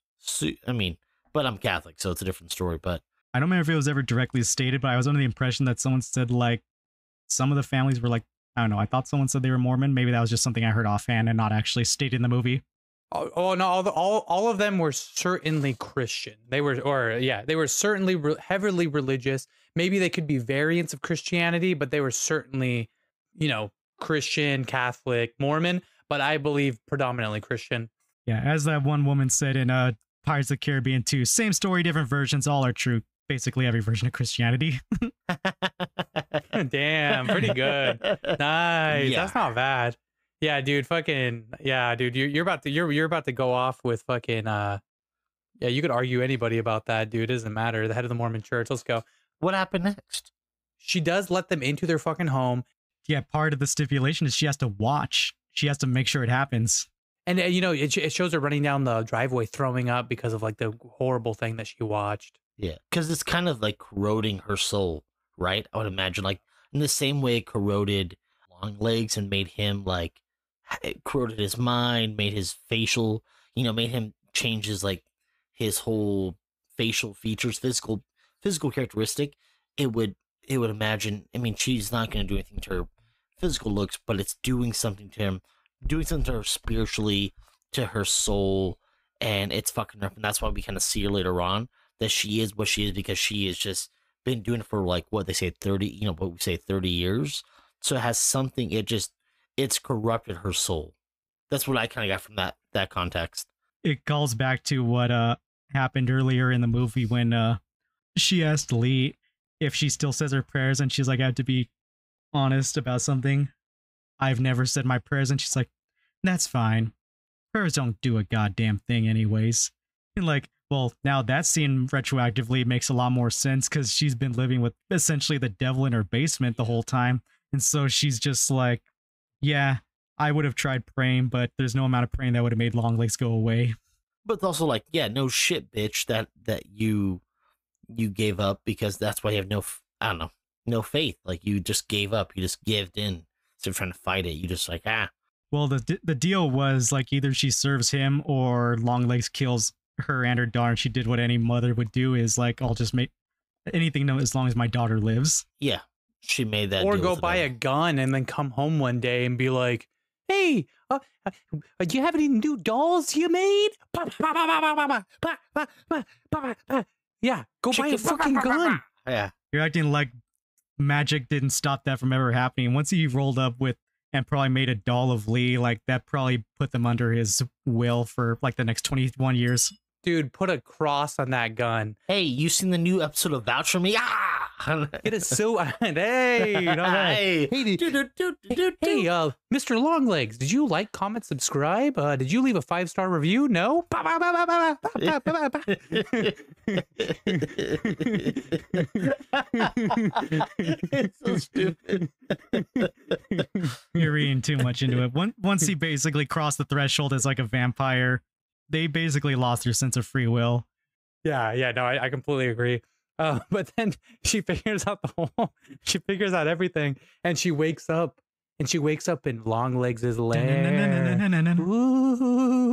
I mean, but I'm Catholic, so it's a different story. But I don't remember if it was ever directly stated, but I was under the impression that someone said like some of the families were like, I don't know. I thought someone said they were Mormon. Maybe that was just something I heard offhand and not actually stated in the movie. Oh no! All of them were certainly Christian. They were certainly heavily religious. Maybe they could be variants of Christianity, but they were certainly, Christian, Catholic, Mormon. But I believe predominantly Christian. Yeah, as that one woman said in Pirates of the Caribbean 2, same story, different versions. All are true. Basically, every version of Christianity. Damn, pretty good. Nice. Yeah. That's not bad. Yeah, dude, you're about to go off with fucking you could argue anybody about that, dude. It doesn't matter. The head of the Mormon church. Let's go. What happened next? She does let them into their fucking home. Yeah, part of the stipulation is she has to watch. She has to make sure it happens. And it shows her running down the driveway throwing up because of like the horrible thing that she watched. Yeah, because it's kind of like corroding her soul, right? I would imagine, like in the same way it corroded Longlegs and made him like, it corroded his mind, made his facial, made him change his whole facial features, physical characteristic. It would imagine. I mean, she's not going to do anything to her physical looks, but it's doing something to him, doing something to her spiritually, to her soul, and it's fucking her up. And that's why we kind of see her later on that she is what she is because she has just been doing it for like what they say 30, what we say 30 years. So it has something. It's corrupted her soul. That's what I kind of got from that context. It calls back to what happened earlier in the movie when she asked Lee if she still says her prayers, and she's like, I have to be honest about something. I've never said my prayers, and she's like, that's fine. Prayers don't do a goddamn thing anyways. And like, well, now that scene retroactively makes a lot more sense because she's been living with essentially the devil in her basement the whole time. And so she's just like, yeah, I would have tried praying, but there's no amount of praying that would have made Longlegs go away. But it's also like, yeah, no shit, bitch, that you gave up because that's why you have no faith. Like you just gave up, you just gave in instead of trying to fight it. You just like, Well, the deal was like either she serves him or Longlegs kills her and her daughter. She did what any mother would do, is like, I'll just make anything as long as my daughter lives. Yeah. She made that. Or go buy a gun and then come home one day and be like, hey, do you have any new dolls you made? Yeah, go buy a fucking gun. Yeah. You're acting like magic didn't stop that from ever happening. Once he rolled up with and probably made a doll of Lee. Like that probably put them under his will for like the next 21 years. Dude, put a cross on that gun. Hey, you seen the new episode of Vouch for Me? Ah! It is so. Hey, you know that. Hey, Hey, Mr. Longlegs, did you like, comment, subscribe? Did you leave a 5-star review? No? It's so stupid. You're reading too much into it. Once he basically crossed the threshold as like a vampire, they basically lost their sense of free will. Yeah, no, I completely agree. But then she figures out she figures out everything, and she wakes up in Longlegs' lair.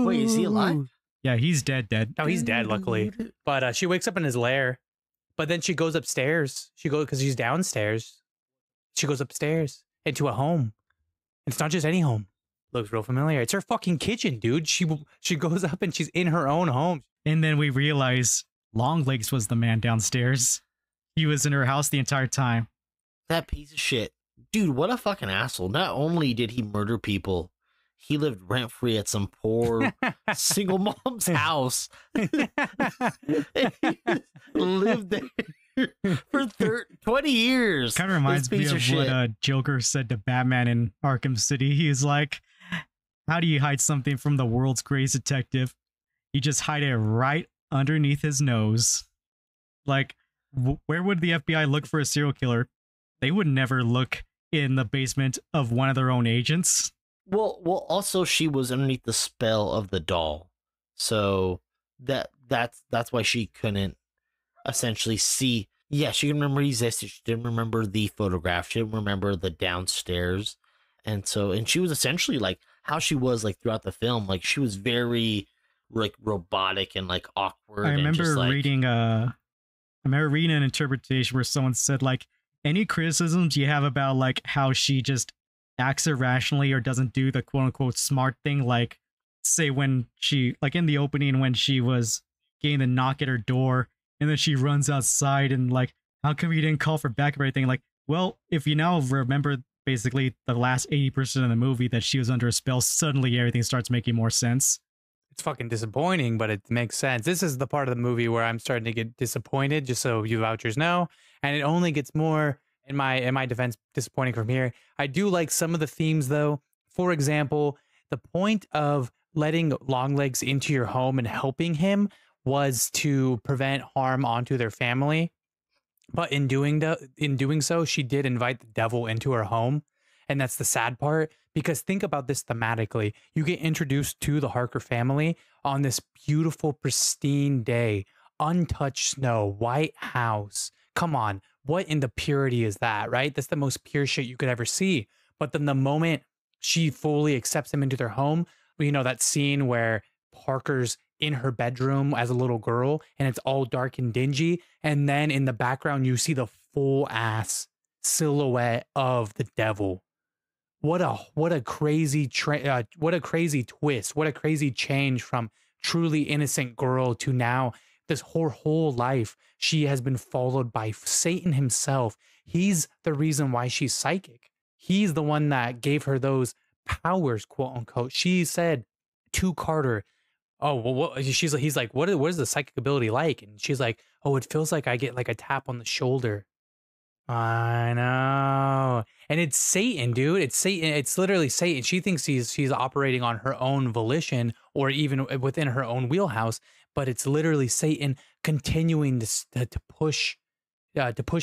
Wait, is he alive? Yeah, he's dead. No, he's dead, luckily. But she wakes up in his lair. But then she goes upstairs. Because she's downstairs. She goes upstairs into a home. It's not just any home. Looks real familiar. It's her fucking kitchen, dude. She goes up and she's in her own home. And then we realize Longlegs was the man downstairs. He was in her house the entire time. That piece of shit. Dude, what a fucking asshole. Not only did he murder people, he lived rent-free at some poor single mom's house. He lived there for 20 years. Kind of reminds me of what Joker said to Batman in Arkham City. He's like, how do you hide something from the world's greatest detective? You just hide it right underneath his nose. Like, where would the FBI look for a serial killer? They would never look in the basement of one of their own agents. Well, also she was underneath the spell of the doll, so that's why she couldn't essentially see. Yeah, she can remember he existed. She didn't remember the photograph. She didn't remember the downstairs, and she was essentially like how she was like throughout the film. Like she was very like robotic and like awkward. I remember and just, like, reading an interpretation where someone said like, any criticisms you have about like how she just acts irrationally or doesn't do the quote unquote smart thing, like say when she, like in the opening when she was getting the knock at her door and then she runs outside and like, how come you didn't call for backup or anything? Like, well, if you now remember basically the last 80% of the movie that she was under a spell, suddenly everything starts making more sense. It's fucking disappointing, but it makes sense. This is the part of the movie where I'm starting to get disappointed, just so you vouchers know. And it only gets more, in my defense, disappointing from here. I do like some of the themes, though. For example, the point of letting Longlegs into your home and helping him was to prevent harm onto their family. But in doing so, she did invite the devil into her home. And that's the sad part, because think about this thematically. You get introduced to the Harker family on this beautiful, pristine day, untouched snow, white house. Come on, what in the purity is that, right? That's the most pure shit you could ever see. But then the moment she fully accepts him into their home, you know, that scene where Parker's in her bedroom as a little girl and it's all dark and dingy. And then in the background, you see the full ass silhouette of the devil. What a crazy twist. What a crazy change from truly innocent girl to now this whole life. She has been followed by Satan himself. He's the reason why she's psychic. He's the one that gave her those powers, quote unquote. She said to Carter, oh, well, he's like, what is the psychic ability like? And she's like, oh, it feels like I get like a tap on the shoulder. I know. And it's Satan, dude. It's Satan. It's literally Satan. She thinks she's operating on her own volition or even within her own wheelhouse, but it's literally Satan continuing to push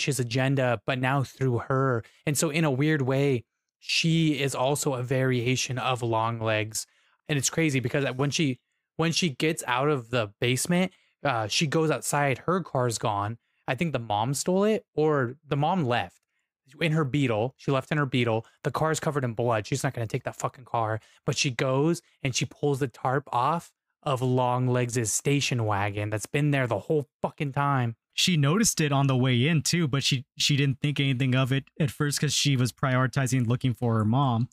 his agenda, but now through her. And so in a weird way, she is also a variation of Longlegs. And it's crazy because when she gets out of the basement, she goes outside, her car's gone. I think the mom stole it, or the mom left in her Beetle. She left in her Beetle. The car's covered in blood. She's not going to take that fucking car. But she goes and she pulls the tarp off of Longlegs' station wagon that's been there the whole fucking time. She noticed it on the way in too, but she didn't think anything of it at first because she was prioritizing looking for her mom.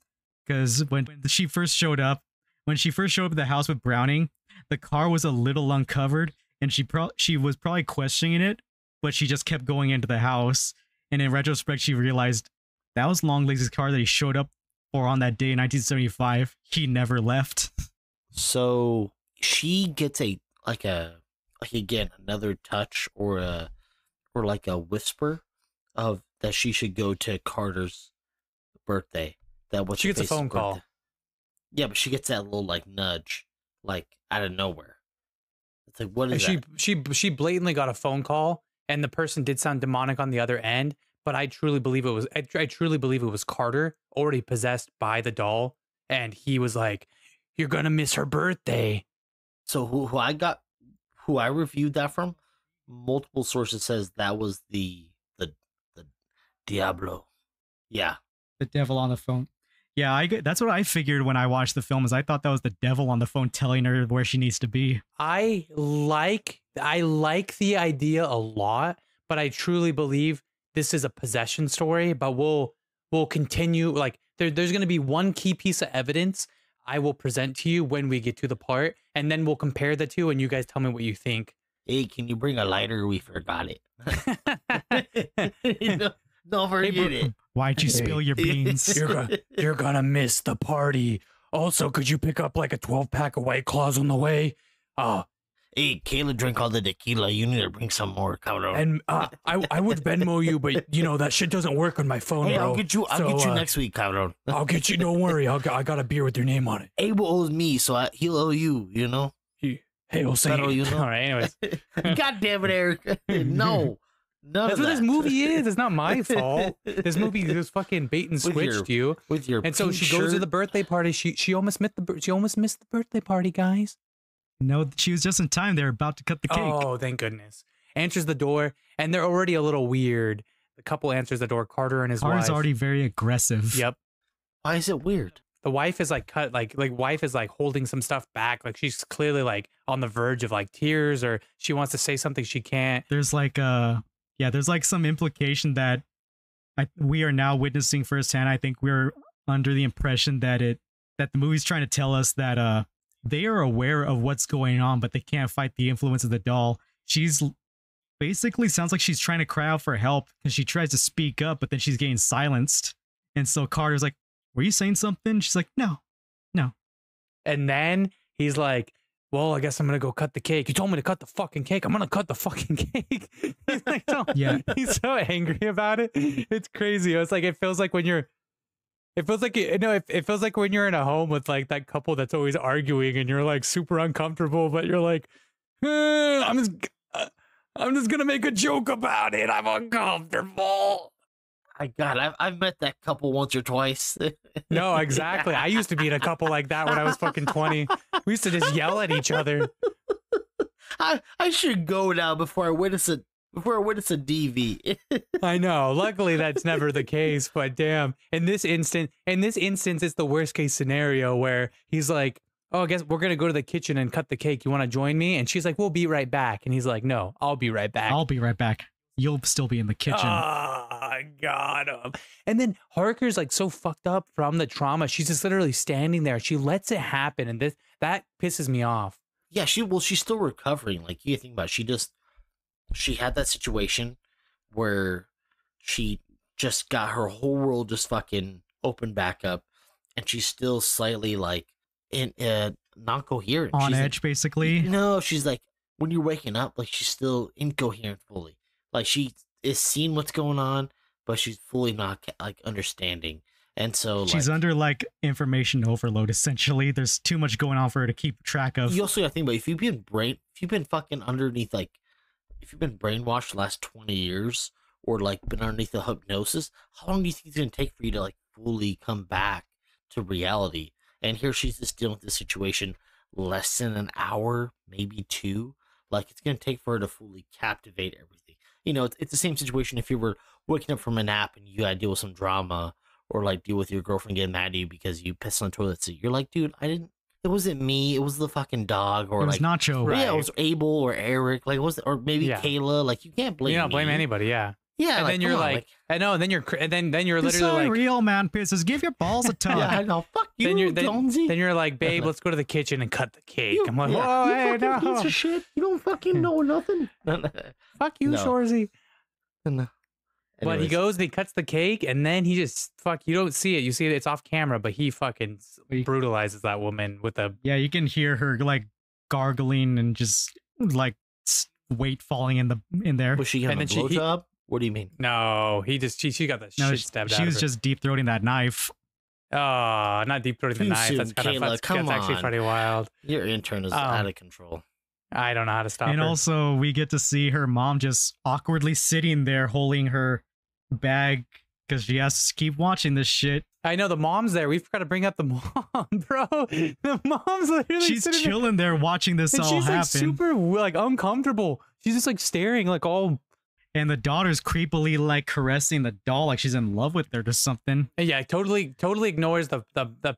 Because when she first showed up at the house with Browning, the car was a little uncovered, and she was probably questioning it. But she just kept going into the house. And in retrospect, she realized that was Longlegs' car that he showed up or on that day in 1975, he never left. So she gets again another touch or like a whisper of that she should go to Carter's birthday. She gets a phone call. Yeah, but she gets that little like nudge, like out of nowhere. It's like, what is that? She blatantly got a phone call, and the person did sound demonic on the other end. But I truly believe it was Carter, already possessed by the doll, and he was like, "You're gonna miss her birthday." So who I reviewed that from, multiple sources says that was the Diablo. Yeah. The devil on the phone. Yeah, that's what I figured when I watched the film. Is I thought that was the devil on the phone telling her where she needs to be. I like the idea a lot, but I truly believe this is a possession story. But we'll continue. Like there's going to be one key piece of evidence I will present to you when we get to the part, and then we'll compare the two, and you guys tell me what you think. Hey, can you bring a lighter? We forgot it. Don't forget it. Why'd you spill your beans? You're gonna miss the party. Also, could you pick up like a 12-pack of White Claws on the way? Hey, Kayla drank all the tequila. You need to bring some more, cabrón. And I would Venmo you, but that shit doesn't work on my phone, hey, bro. I'll get you next week, cabrón. I'll get you. Don't worry. I got a beer with your name on it. Abel owes me, so he'll owe you. Hail Satan. All right. Anyways. God damn it, Eric. No. That's what this movie is. It's not my fault. This movie just fucking bait and switched you. With your and so she goes to the birthday party. She almost missed the birthday party, guys. No, she was just in time. They're about to cut the cake. Oh, thank goodness. Answers the door, and they're already a little weird. The couple answers the door. Carter and his wife. Carter's already very aggressive. Yep. Why is it weird? The wife is like wife is like holding some stuff back. Like she's clearly like on the verge of like tears, or she wants to say something she can't. There's like there's like some implication that we are now witnessing firsthand. I think we're under the impression that the movie's trying to tell us that they are aware of what's going on, but they can't fight the influence of the doll. She's basically sounds like she's trying to cry out for help because she tries to speak up, but then she's getting silenced. And so Carter's like, "Were you saying something?" She's like, No. And then he's like, "Well, I guess I'm gonna go cut the cake. You told me to cut the fucking cake. I'm gonna cut the fucking cake." He's like, he's so angry about it. It's crazy. It's like it feels like when you're in a home with like that couple that's always arguing, and you're like super uncomfortable, but you're like, I'm just gonna make a joke about it. I'm uncomfortable. I've met that couple once or twice. No, exactly. I used to be in a couple like that when I was fucking 20. We used to just yell at each other. I should go now before I witness a DV. I know. Luckily, that's never the case. But damn, in this instance, it's the worst case scenario where he's like, "Oh, I guess we're gonna go to the kitchen and cut the cake. You want to join me?" And she's like, "We'll be right back." And he's like, "No, I'll be right back. I'll be right back. You'll still be in the kitchen." I got him. And then Harker's like so fucked up from the trauma. She's just literally standing there. She lets it happen, and that pisses me off. Yeah, she's still recovering. Like you think about it, she had that situation where she just got her whole world just fucking opened back up, and she's still slightly like not coherent. On she's edge, basically. No, she's like when you're waking up, like she's still incoherent fully. Like she is seeing what's going on, but she's fully not like understanding. And so she's under like information overload. Essentially, there's too much going on for her to keep track of. You also got to think about if you've been fucking underneath, like if you've been brainwashed the last 20 years or like been underneath the hypnosis, how long do you think it's gonna take for you to like fully come back to reality? And here she's just dealing with this situation less than an hour, maybe two. Like it's gonna take for her to fully captivate everything. It's the same situation if you were waking up from a nap and you gotta deal with some drama or like deal with your girlfriend getting mad at you because you pissed on the toilet seat. You're like, dude, it wasn't me. It was the fucking dog, or it was like Nacho. Right. Yeah, it was Abel or Eric. Like, or maybe Kayla. Like, you can't blame. You don't blame anybody. Yeah. Yeah. And then you're like, I know. And then you're literally like, real man pisses. Give your balls a tug. Yeah, I know. Fuck you, Jonesy. Then you're like, babe, let's go to the kitchen and cut the cake. I'm like, whoa, hey, no. Piece of shit. You don't fucking know nothing. Fuck you, Shorzy. But he Anyways. goes and he cuts the cake, and then he just you don't see it. You see it, it's off camera, but he fucking brutalizes that woman with a. Yeah, you can hear her like gargling and just like weight falling in there. Was she getting a And then blowjob? What do you mean? No, she got the shit stabbed out. She of was her. just deep throating that knife. Oh, not deep throating the Too knife. soon, That's kind Kayla, of come that's actually on. pretty wild. Your intern is out of control. I don't know how to stop And her. also, we get to see her mom just awkwardly sitting there holding her bag because she has to keep watching this shit. I know the mom's there. We forgot to bring up the mom, bro. The mom's literally She's sitting chilling there watching this and all she's happen. like super like uncomfortable. She's just like staring like all. And the daughter's creepily like caressing the doll like she's in love with her or something. Yeah, totally ignores the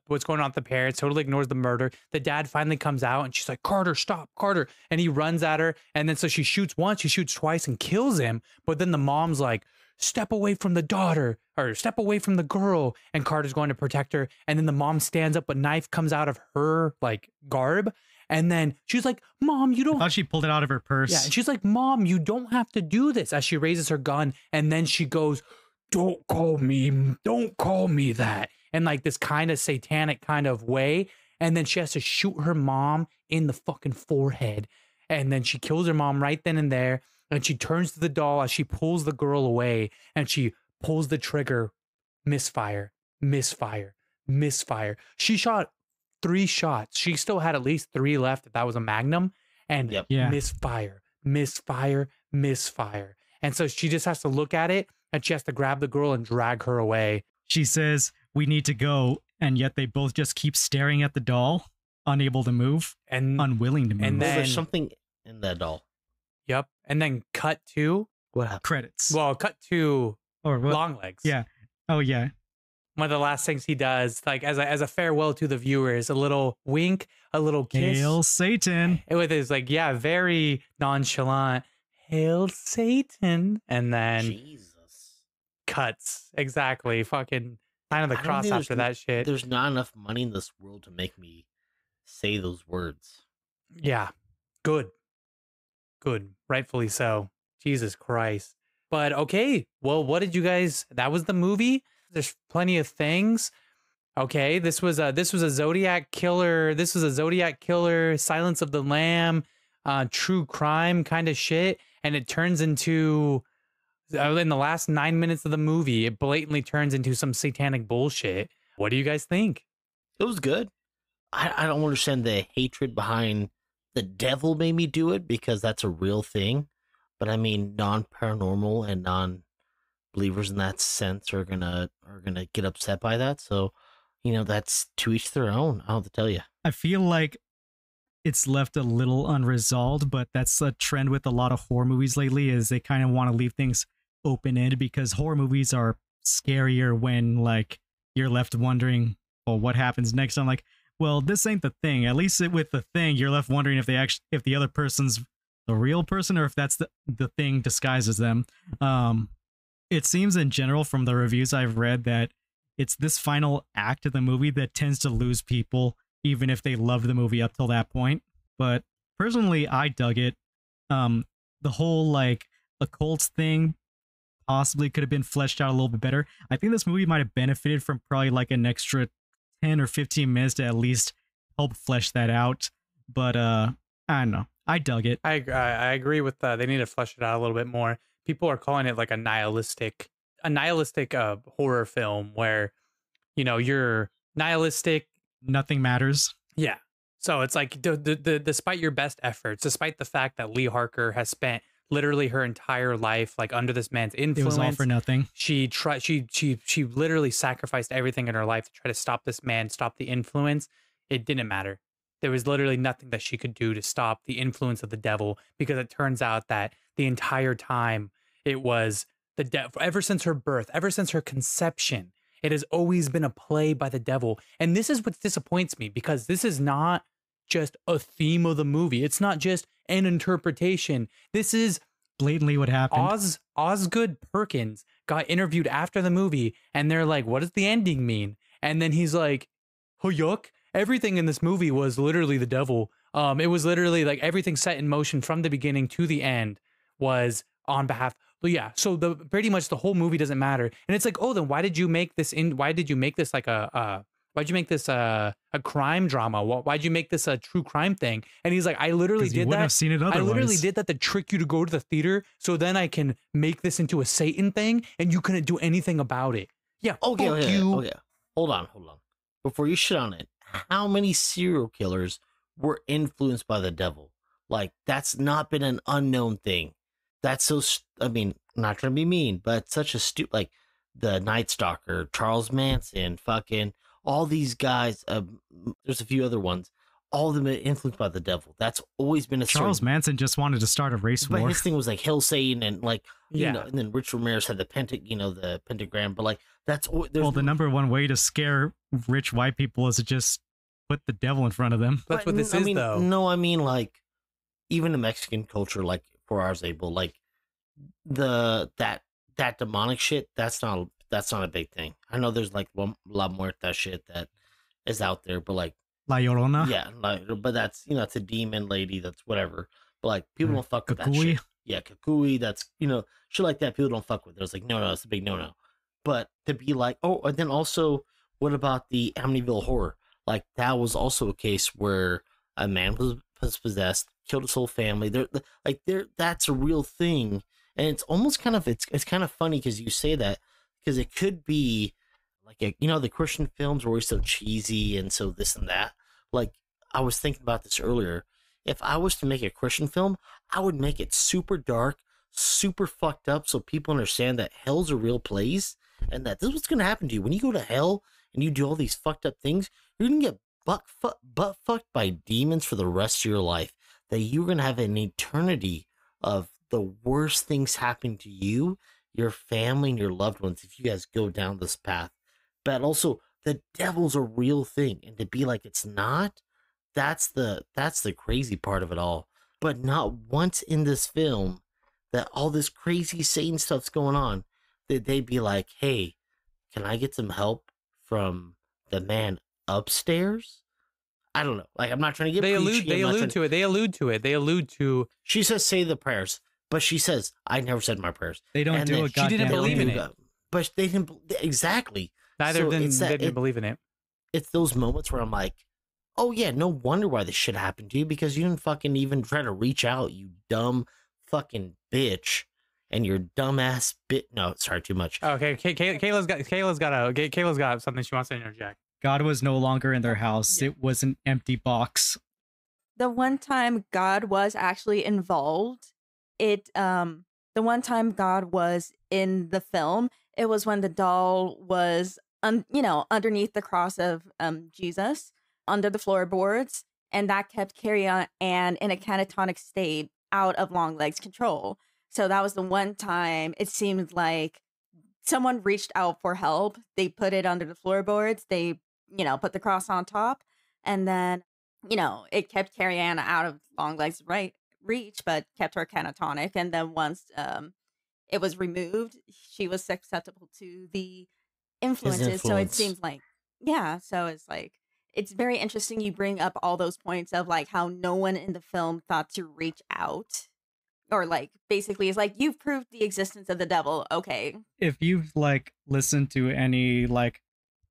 what's going on with the parents. Totally ignores the murder. The dad finally comes out and she's like, "Carter, stop, Carter!" And he runs at her. And then so she shoots once, she shoots twice, and kills him. But then the mom's like, "Step away from the daughter," or "Step away from the girl." And Carter's going to protect her. And then the mom stands up, a knife comes out of her like garb. And then she's like, "Mom, you don't." I thought she pulled it out of her purse. Yeah, and she's like, "Mom, you don't have to do this," as she raises her gun. And then she goes, don't call me that." And like this kind of satanic kind of way. And then she has to shoot her mom in the fucking forehead. And then she kills her mom right then and there. And she turns to the doll as she pulls the girl away. And she pulls the trigger. Misfire, misfire, misfire. She shot 3 shots. She still had at least 3 left if that was a magnum. And Yeah. misfire, misfire, misfire. And so she just has to look at it and she has to grab the girl and drag her away. She says, "We need to go." And yet they both just keep staring at the doll, unable to move, And unwilling to move. And Oh, then- there's something in that doll. yep. And then cut to, What happened? Credits. well, cut to or what? Longlegs. Yeah. Oh, yeah. One of the last things he does, like as a farewell to the viewers, a little wink, a little kiss. Hail Satan. With his like, yeah, very nonchalant, "Hail Satan," and then Jesus. cuts. Exactly. Fucking kind of the I don't cross think after that shit. There's not enough money in this world to make me say those words. Yeah. Good. Good. Rightfully so. Jesus Christ. But okay. Well, what did you guys, that was the movie? There's plenty of things. Okay. This was a Zodiac killer. This was a Zodiac killer, Silence of the Lamb, true crime kind of shit. And it turns into, in the last 9 minutes of the movie, it blatantly turns into some satanic bullshit. What do you guys think? It was good. I don't understand the hatred behind the devil made me do it because that's a real thing. But I mean, non-paranormal and non-believers in that sense are gonna get upset by that. So, you know, that's to each their own. I don't have to tell you. I feel like it's left a little unresolved, but that's a trend with a lot of horror movies lately is they kind of want to leave things open-ended because horror movies are scarier when like you're left wondering, well, what happens next? I'm like, well, this ain't the thing. At least with the thing, you're left wondering if the other person's the real person or if that's the thing disguises them. It seems in general from the reviews I've read that it's this final act of the movie that tends to lose people even if they loved the movie up till that point. But personally, I dug it. The whole like occult thing possibly could have been fleshed out a little bit better. I think this movie might have benefited from probably like an extra 10 or 15 minutes to at least help flesh that out. But I don't know. I dug it. I agree with they need to flesh it out a little bit more. People are calling it like a nihilistic horror film where, you know, you're nihilistic. Nothing matters. Yeah. So it's like despite your best efforts, despite the fact that Lee Harker has spent literally her entire life like under this man's influence, It was all for nothing. She literally sacrificed everything in her life to try to stop this man, stop the influence. It didn't matter. There was literally nothing that she could do to stop the influence of the devil, because it turns out that the entire time it was the devil. Ever since her birth, ever since her conception, it has always been a play by the devil. And this is what disappoints me, because this is not just a theme of the movie. It's not just an interpretation. This is blatantly what happened. Osgood Perkins got interviewed after the movie, and they're like, "What does the ending mean?" And then he's like, "Oh, yuck. Everything in this movie was literally the devil. It was literally like everything set in motion from the beginning to the end was on behalf." But yeah, so the pretty much the whole movie doesn't matter. And it's like, oh, then why did you make this like why'd you make this a crime drama? Why'd you make this a true crime thing? And he's like, I literally did that. Have seen it otherwise. I literally did that to trick you to go to the theater, so then I can make this into a Satan thing, and you couldn't do anything about it. Yeah, okay. Hold on. Before you shit on it, how many serial killers were influenced by the devil? Like, that's not been an unknown thing. That's so, I mean, not trying to be mean, but such a stupid, like the Night Stalker, Charles Manson, fucking all these guys. There's a few other ones. All of them are influenced by the devil. That's always been a Charles Manson just wanted to start a race war. But his thing was like Hail Satan and like, you know, and then Rich Ramirez had the the pentagram. But like, well, the number one way to scare rich white people is to just put the devil in front of them. That's what this is, though. No, I mean, like, even the Mexican culture, like, for ours, Abel, like, that demonic shit, that's not a big thing. I know there's like a lot more of that shit that is out there, but like La Llorona, yeah, like, but that's, you know, it's a demon lady, that's whatever. But like, people don't fuck with that shit. Yeah, Kukui, that's, you know, shit like that. People don't fuck with it. It's like, no, it's a big no. But to be like, oh, and then also, what about the Amityville Horror? Like, that was also a case where a man was possessed, killed his whole family. That's a real thing. And it's almost kind of, it's kind of funny because you say that, because it could be like, you know, the Christian films were always so cheesy and so this and that. Like, I was thinking about this earlier. If I was to make a Christian film, I would make it super dark, super fucked up, so people understand that hell's a real place and that this is what's going to happen to you. When you go to hell and you do all these fucked up things, you're going to get butt fucked by demons for the rest of your life. That you're going to have an eternity of the worst things happening to you, your family, and your loved ones if you guys go down this path. But also, the devil's a real thing, and to be like it's not, that's the crazy part of it all. But not once in this film that all this crazy Satan stuff's going on, that they'd be like, hey, can I get some help from the man upstairs? I don't know. Like, I'm not trying to get. They allude to it. They allude to. She says, "Say the prayers," but she says, "I never said my prayers." They don't do it. She didn't believe in it, but they didn't exactly. Neither of them didn't believe in it. It's those moments where I'm like, "Oh yeah, no wonder why this shit happened to you, because you didn't fucking even try to reach out, you dumb fucking bitch, and your dumbass bit." No, sorry, too much. Okay, Kayla's got something she wants to interject. God was no longer in their house. It was an empty box. The one time God was actually involved, the one time God was in the film, it was when the doll was, underneath the cross of Jesus, under the floorboards, and that kept Carrie Ann in a catatonic state out of Longlegs' control. So that was the one time it seemed like someone reached out for help. They put it under the floorboards. They put the cross on top, and then, it kept Carrie Ann out of Longlegs' reach, but kept her catatonic. And then once it was removed, she was susceptible to the influences. So it seems like, so it's like, it's very interesting you bring up all those points of like how no one in the film thought to reach out. Or like, basically, it's like, you've proved the existence of the devil. Okay. If you've like listened to any like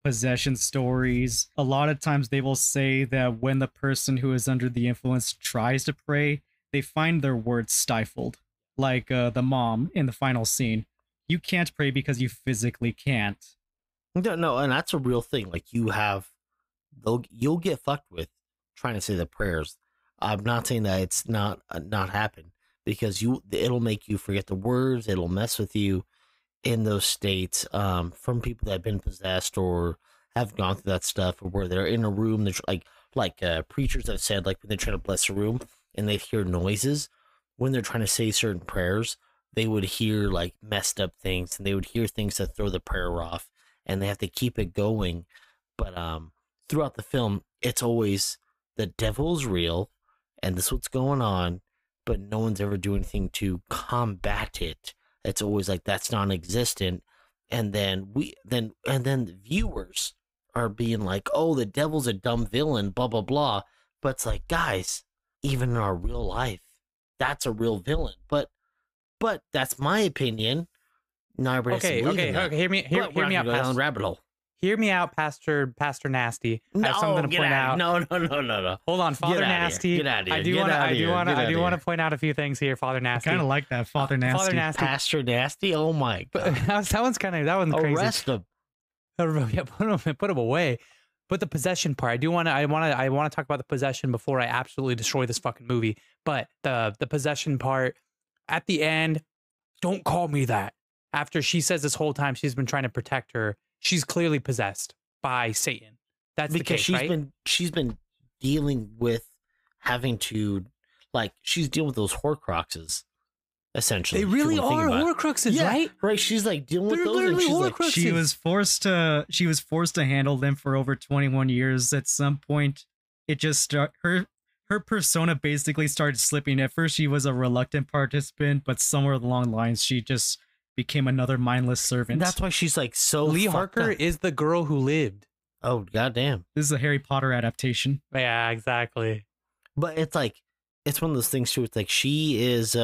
possession stories, a lot of times they will say that when the person who is under the influence tries to pray, they find their words stifled. Like the mom in the final scene. You can't pray because you physically can't. No, and that's a real thing. Like, you'll get fucked with trying to say the prayers. I'm not saying that it's not happen, because it'll make you forget the words. It'll mess with you in those states, from people that have been possessed or have gone through that stuff, or where they're in a room. They're like preachers have said, like when they're trying to bless a room and they hear noises when they're trying to say certain prayers, they would hear like messed up things, and they would hear things that throw the prayer off, and they have to keep it going. But throughout the film, it's always the devil's real, and this is what's going on, but no one's ever doing anything to combat it. It's always like that's non-existent, and then the viewers are being like, "Oh, the devil's a dumb villain," blah blah blah. But it's like, guys, even in our real life, that's a real villain. But But that's my opinion. Not everybody has to believe in that. Okay. Hear me out, Go down the rabbit hole. Hear me out, Pastor Nasty. I have something to point out. No. Hold on, Father Nasty. Get out of here. I do want to point out a few things here, Father Nasty. I kind of like that, Father Nasty. Father Nasty. Pastor Nasty. Oh my God. that one's crazy. Arrest him. Yeah, put him away. But the possession part, I want to talk about the possession before I absolutely destroy this fucking movie. But the possession part at the end, don't call me that. After she says this whole time she's been trying to protect her, she's clearly possessed by Satan. That's because the case, she's been dealing with having to, like, she's dealing with those Horcruxes. Essentially, they really are Horcruxes, right? Right. She's like dealing with They're those. literally And Horcruxes. She was forced to handle them for over 21 years. At some point, it just her persona basically started slipping. At first, she was a reluctant participant, but somewhere along the lines, she just became another mindless servant. That's why she's like so. Lee Harker is the girl who lived. Oh goddamn! This is a Harry Potter adaptation. Yeah, exactly. But it's like it's one of those things too. It's like she is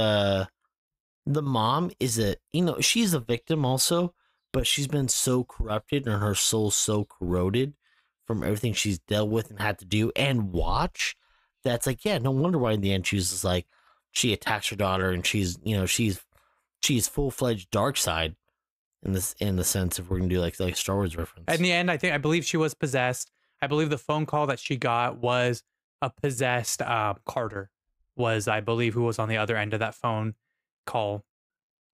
the mom is she's a victim also, but she's been so corrupted and her soul's so corroded from everything she's dealt with and had to do and watch. That's like, yeah, no wonder why in the end she was just like, she attacks her daughter and she's full-fledged dark side in the sense if we're gonna do like Star Wars reference. In the end, I believe she was possessed. I believe the phone call that she got was a possessed Carter was, I believe, who was on the other end of that phone call.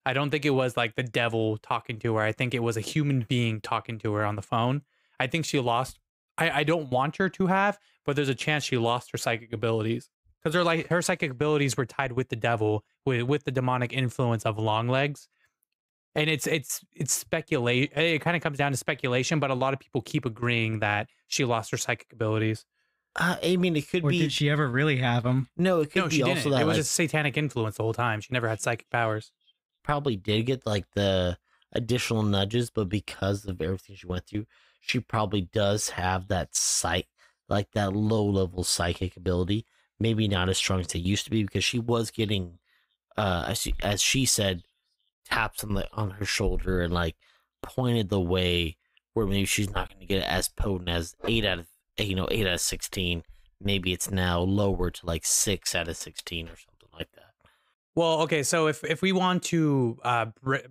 I don't think it was like the devil talking to her. I think it was a human being talking to her on the phone. I think she lost. I don't want her to have, but there's a chance she lost her psychic abilities because her psychic abilities were tied with the devil, with the demonic influence of Longlegs. And it's speculate. It kind of comes down to speculation, but a lot of people keep agreeing that she lost her psychic abilities. I mean, it could be. Did she ever really have them? No, it could be she also didn't. that It was like, just satanic influence the whole time. She never had psychic powers. probably did get like the additional nudges, but because of everything she went through, she probably does have that like that low level psychic ability. Maybe not as strong as it used to be because she was getting, as she said, taps on her shoulder and like pointed the way where maybe she's not going to get it as potent as 8 out of 16. Maybe it's now lower to like 6 out of 16 or something like that. Well, okay, so if we want to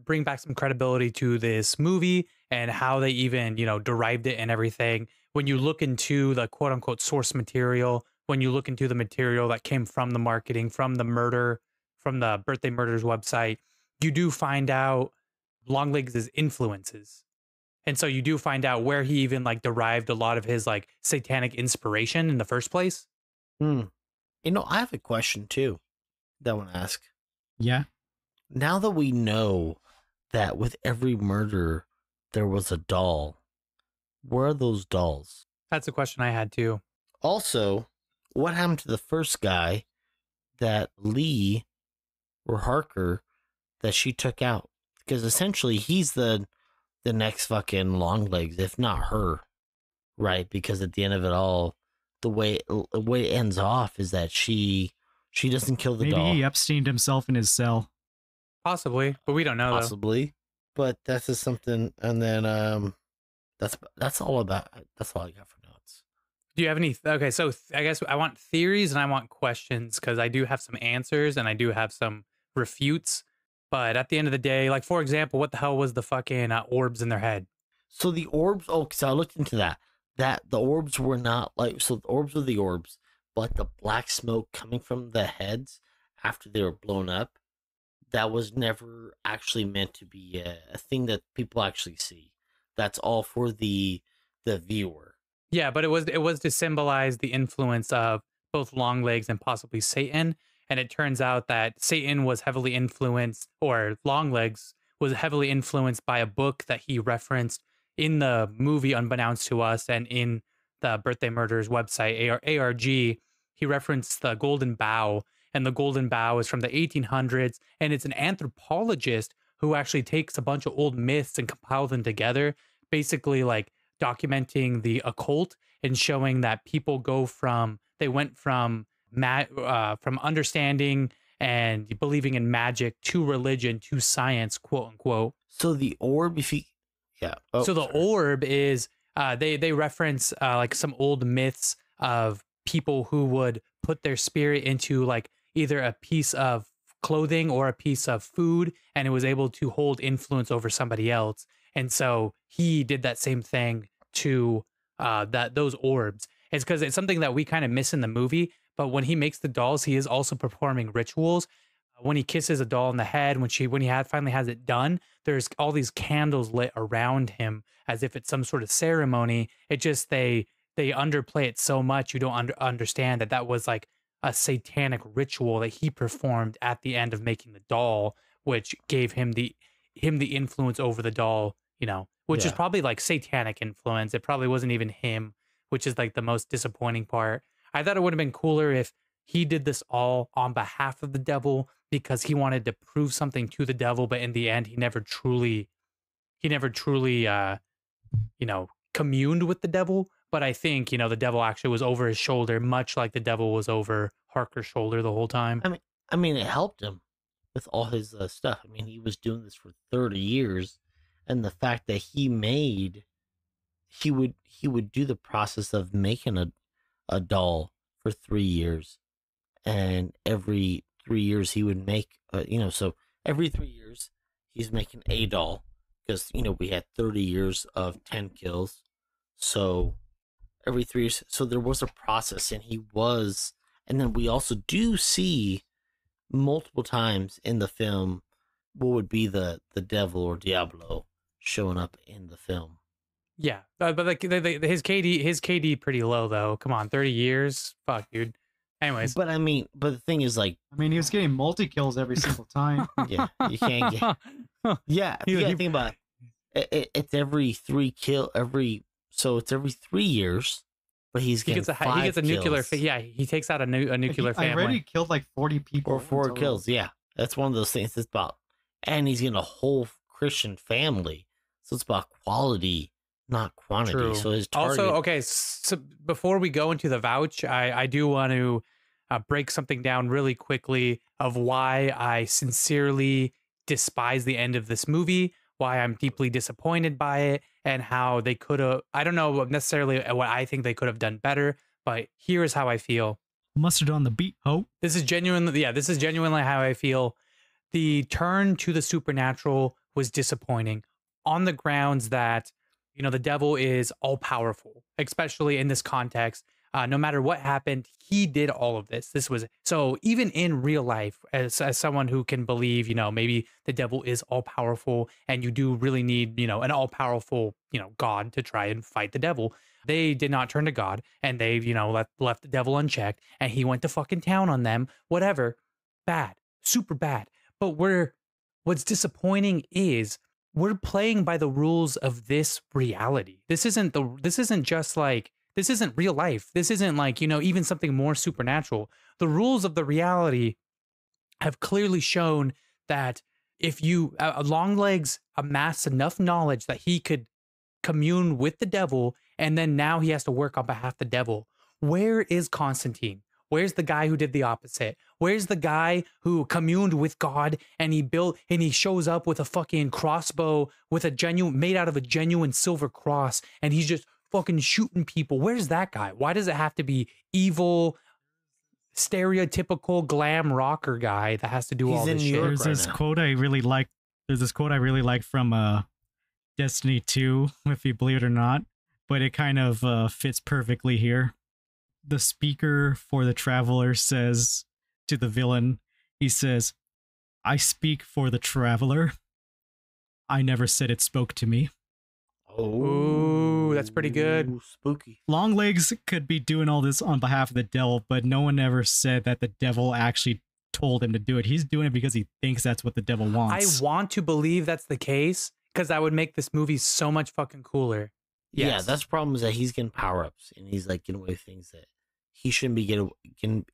bring back some credibility to this movie and how they even, derived it and everything, when you look into the quote unquote source material, when you look into the material that came from the marketing, from the Birthday Murders website, you do find out Longlegs' influences. And so you do find out where he even like derived a lot of his like satanic inspiration in the first place. I have a question too that I want to ask. Yeah. Now that we know that with every murder there was a doll, where are those dolls? That's a question I had too. Also, what happened to the first guy that Lee or Harker that she took out? Because essentially he's the next fucking Longlegs, if not her, right? Because at the end of it all, the way it ends off is that she doesn't kill the doll. Maybe he Epsteined himself in his cell. Possibly, but we don't know. Possibly, but that's just something. And then that's all I got for notes. Do you have any? Okay, so I guess I want theories and I want questions because I do have some answers and I do have some refutes. But at the end of the day, like, for example, what the hell was the fucking orbs in their head? So the orbs, because I looked into that the orbs were not like, so the orbs were the orbs, but the black smoke coming from the heads after they were blown up, that was never actually meant to be a thing that people actually see. That's all for the viewer. Yeah, but it was to symbolize the influence of both Longlegs and possibly Satan. And it turns out that Satan was heavily influenced, or Longlegs was heavily influenced by a book that he referenced in the movie unbeknownst to us and in the Birthday Murders website, ARG. He referenced the Golden Bough, and the Golden Bough is from the 1800s, and it's an anthropologist who actually takes a bunch of old myths and compiles them together, basically like documenting the occult and showing that people went from understanding and believing in magic to religion to science, quote unquote. So the orb, if he, yeah. Oh, so the orb is they reference like some old myths of people who would put their spirit into like either a piece of clothing or a piece of food, and it was able to hold influence over somebody else. And so he did that same thing to those orbs. It's because it's something that we kind of miss in the movie. But when he makes the dolls, he is also performing rituals. When he kisses a doll in the head, when he finally has it done, there's all these candles lit around him as if it's some sort of ceremony. It just they underplay it so much you don't understand that was like a satanic ritual that he performed at the end of making the doll, which gave him the influence over the doll, which is probably like satanic influence. It probably wasn't even him, which is like the most disappointing part. I thought it would have been cooler if he did this all on behalf of the devil because he wanted to prove something to the devil, but in the end, he never truly, communed with the devil. But I think, the devil actually was over his shoulder, much like the devil was over Harker's shoulder the whole time. I mean, it helped him with all his stuff. I mean, he was doing this for 30 years, and the fact that he would do the process of making a doll for 3 years, and every 3 years he would make, so every 3 years he's making a doll because, we had 30 years of 10 kills. So every 3 years, so there was a process, and and then we also do see multiple times in the film what would be the devil or Diablo showing up in the film. Yeah, but like his KD pretty low though. Come on, 30 years, fuck, dude. Anyways, but the thing is, like, he was getting multi kills every single time. Yeah, you can't get. Yeah, you gotta think about it. It's every 3 kill so it's every 3 years, but he gets a nuclear. Yeah, he takes out a nuclear family. I already killed like 40 people or 4 kills. Yeah, that's one of those things. It's about, and he's getting a whole Christian family, so it's about quality, not quantity. True. So his target. Also, okay, so before we go into the vouch, I do want to break something down really quickly of why I sincerely despise the end of this movie, why I'm deeply disappointed by it, and how they could have, I don't know necessarily what I think they could have done better, but here is how I feel. Mustard on the beat, ho. This is genuinely how I feel. The turn to the supernatural was disappointing on the grounds that, the devil is all powerful, especially in this context. No matter what happened, he did all of this. So even in real life, as someone who can believe, maybe the devil is all powerful and you do really need, an all powerful, God to try and fight the devil. They did not turn to God, and they, left the devil unchecked, and he went to fucking town on them. Whatever. Bad. Super bad. But what's disappointing is we're playing by the rules of this reality. This isn't real life. This isn't like, even something more supernatural. The rules of the reality have clearly shown that if Longlegs amassed enough knowledge that he could commune with the devil, and then now he has to work on behalf of the devil. Where is Constantine? Where's the guy who did the opposite? Where's the guy who communed with God and he shows up with a fucking crossbow made out of a genuine silver cross, and he's just fucking shooting people? Where's that guy? Why does it have to be evil, stereotypical glam rocker guy that has to do all this shit? There's this quote I really like. There's this quote I really like from Destiny 2, if you believe it or not, but it kind of fits perfectly here. The speaker for the traveler says to the villain, he says, "I speak for the traveler. I never said it spoke to me." Oh, that's pretty good. Spooky. Longlegs could be doing all this on behalf of the devil, but no one ever said that the devil actually told him to do it. He's doing it because he thinks that's what the devil wants. I want to believe that's the case, because that would make this movie so much fucking cooler. Yes. Yeah, that's the problem, is that he's getting power-ups, and he's like getting away with things that he shouldn't be getting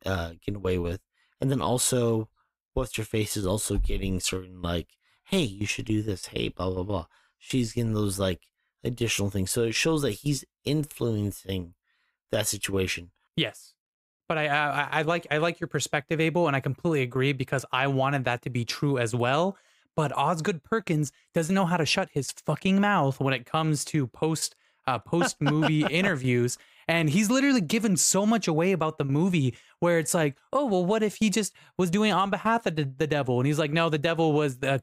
away with. And then also, What's-Her-Face is also getting certain, like, hey, you should do this, hey, blah, blah, blah. She's getting those, like, additional things. So it shows that he's influencing that situation. Yes. But I like your perspective, Abel, and I completely agree because I wanted that to be true as well. But Osgood Perkins doesn't know how to shut his fucking mouth when it comes to post movie interviews. And he's literally given so much away about the movie where it's like, oh, well, what if he just was doing it on behalf of the devil? And he's like, no, the devil was the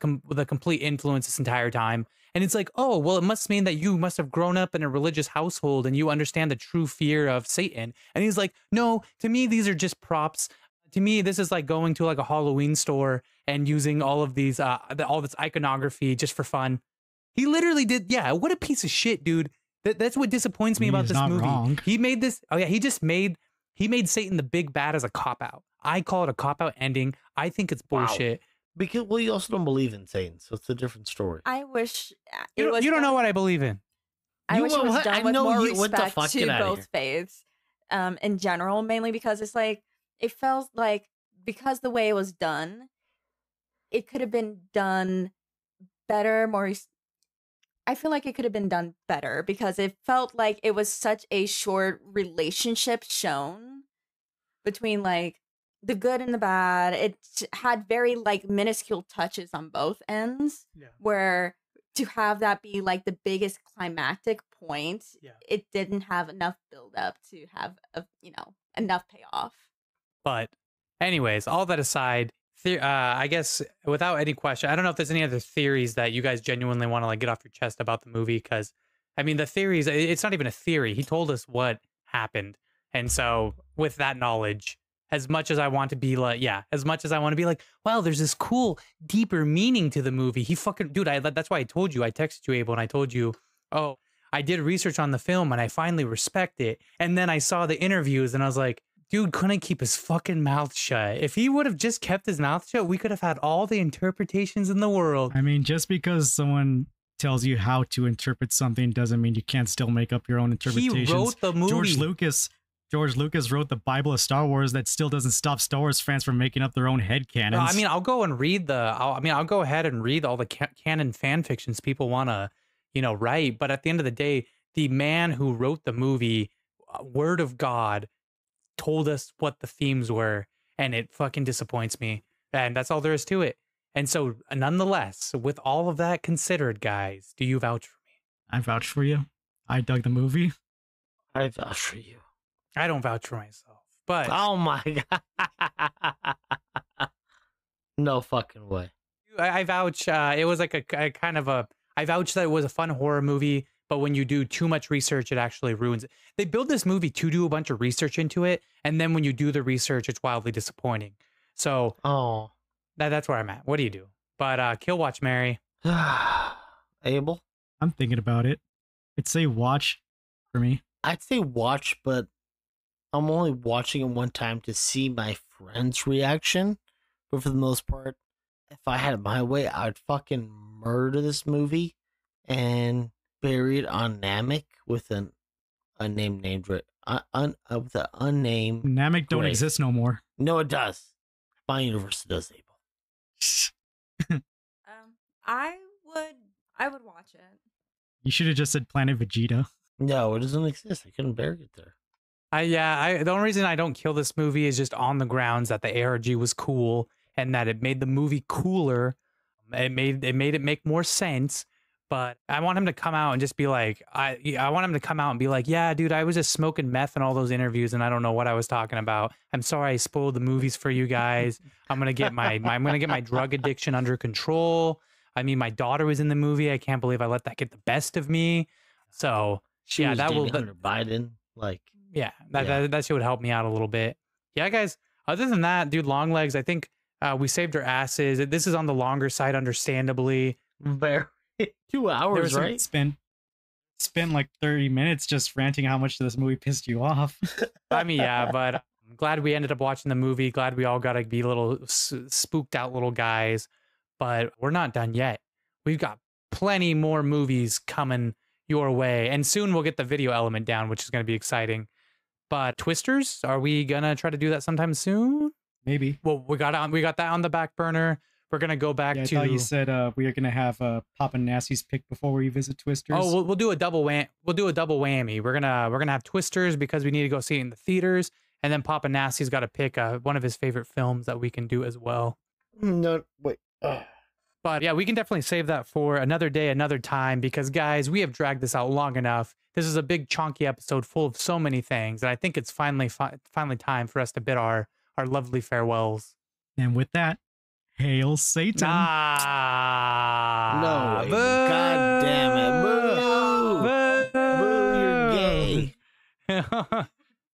complete influence this entire time. And it's like, oh, well, it must mean that you must have grown up in a religious household and you understand the true fear of Satan. And he's like, no, to me, these are just props. To me, this is like going to like a Halloween store and using all of these, all this iconography just for fun. He literally did. Yeah. What a piece of shit, dude. That's what disappoints me about this movie. Wrong. He made this. Oh yeah. He made Satan the big bad as a cop out. I call it a cop out ending. I think it's bullshit. Wow. Because you also don't believe in Satan, so it's a different story. I wish You don't know what I believe in. I wish it was what? done I with know more you- what the respect fuck? to Get outta both here. faiths, in general, mainly because it's like it felt like because the way it was done, it could have been done better, I feel like it could have been done better because it felt like it was such a short relationship shown between like the good and the bad. It had very like minuscule touches on both ends. Yeah. Where to have that be like the biggest climactic point, it didn't have enough build up to have enough payoff. But anyways, all that aside, I guess without any question, I don't know if there's any other theories that you guys genuinely want to like get off your chest about the movie. Because I mean, the theories, it's not even a theory. He told us what happened. And so with that knowledge, as much as I want to be like, wow, there's this cool, deeper meaning to the movie. He fucking, dude, that's why I told you, I texted you, Abel, and I told you, oh, I did research on the film and I finally respect it. And then I saw the interviews and I was like, dude couldn't keep his fucking mouth shut. If he would have just kept his mouth shut, we could have had all the interpretations in the world. I mean, just because someone tells you how to interpret something doesn't mean you can't still make up your own interpretations. He wrote the movie. George Lucas wrote the Bible of Star Wars. That still doesn't stop Star Wars fans from making up their own headcanons. I mean, I'll go ahead and read all the canon fan fictions people want to, write. But at the end of the day, the man who wrote the movie, Word of God, told us what the themes were, and it fucking disappoints me. And that's all there is to it. And so, nonetheless, with all of that considered, guys, do you vouch for me? I vouch for you. I dug the movie. I vouch for you. I don't vouch for myself, but Oh my god. No fucking way. I vouch. It was like a kind of a. I vouch that it was a fun horror movie, but when you do too much research, it actually ruins it. They build this movie to do a bunch of research into it, and then when you do the research, it's wildly disappointing. So, that's where I'm at. What do you do? But Kill, Watch, Marry. Abel? I'm thinking about it. I'd say watch for me. I'd say watch, but I'm only watching it one time to see my friend's reaction. But for the most part, if I had it my way, I'd fucking murder this movie and bury it on Namek with an unnamed with an unnamed. Namek don't grave. exist no more. No, it does. My universe does, Abel. I would watch it. You should have just said Planet Vegeta. No, it doesn't exist. I couldn't bury it there. The only reason I don't kill this movie is just on the grounds that the ARG was cool and that it made the movie cooler. It made it make more sense. But I want him to come out and just be like, I want him to come out and be like, yeah, dude, I was just smoking meth in all those interviews and I don't know what I was talking about. I'm sorry I spoiled the movies for you guys. I'm gonna get my drug addiction under control. I mean, my daughter was in the movie. I can't believe I let that get the best of me. So She was dating Hunter Biden. That shit would help me out a little bit. Yeah, guys. Other than that, dude, Longlegs, I think we saved our asses. This is on the longer side, understandably. Very 2 hours, right? Spent like 30 minutes just ranting how much this movie pissed you off. I mean, yeah, but I'm glad we ended up watching the movie. Glad we all got to be little spooked out little guys. But we're not done yet. We've got plenty more movies coming your way, and soon we'll get the video element down, which is going to be exciting. But Twisters, are we gonna try to do that sometime soon? Maybe. Well, we got that on the back burner. We're gonna go back to. I thought you said we are gonna have PapaNasty's pick before we visit Twisters. Oh, we'll do a double whammy. We'll do a double whammy. We're gonna have Twisters because we need to go see it in the theaters, And then Papa Nasty's got to pick one of his favorite films that we can do as well. No, wait. But yeah, we can definitely save that for another day, another time, because guys, we have dragged this out long enough. This is a big chunky episode full of so many things. And I think it's finally time for us to bid our lovely farewells. And with that, hail Satan. Ah, No, God damn it. Boo. Boo, you're gay.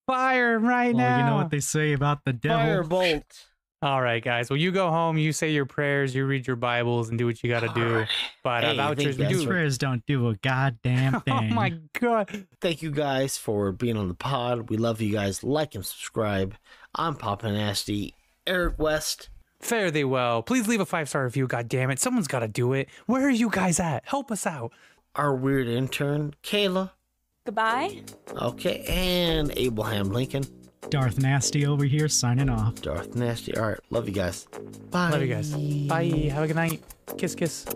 Fire right now. You know what they say about the devil. Firebolt. All right, guys. Well, you go home, you say your prayers, you read your Bibles, and do what you got to do. Right. But Hey, vouchers, we that's do. Prayers don't do a goddamn thing. Oh my God. Thank you guys for being on the pod. We love you guys. Like and subscribe. I'm PapaNasty. Eric West. Fare thee well. Please leave a 5-star review. God damn it. Someone's got to do it. Where are you guys at? Help us out. Our weird intern, Kayla. Goodbye. Okay, and Abraham Lincoln. Darth Nasty over here signing off. Darth Nasty. All right, love you guys. Bye. Love you guys. Bye. Have a good night. Kiss, kiss.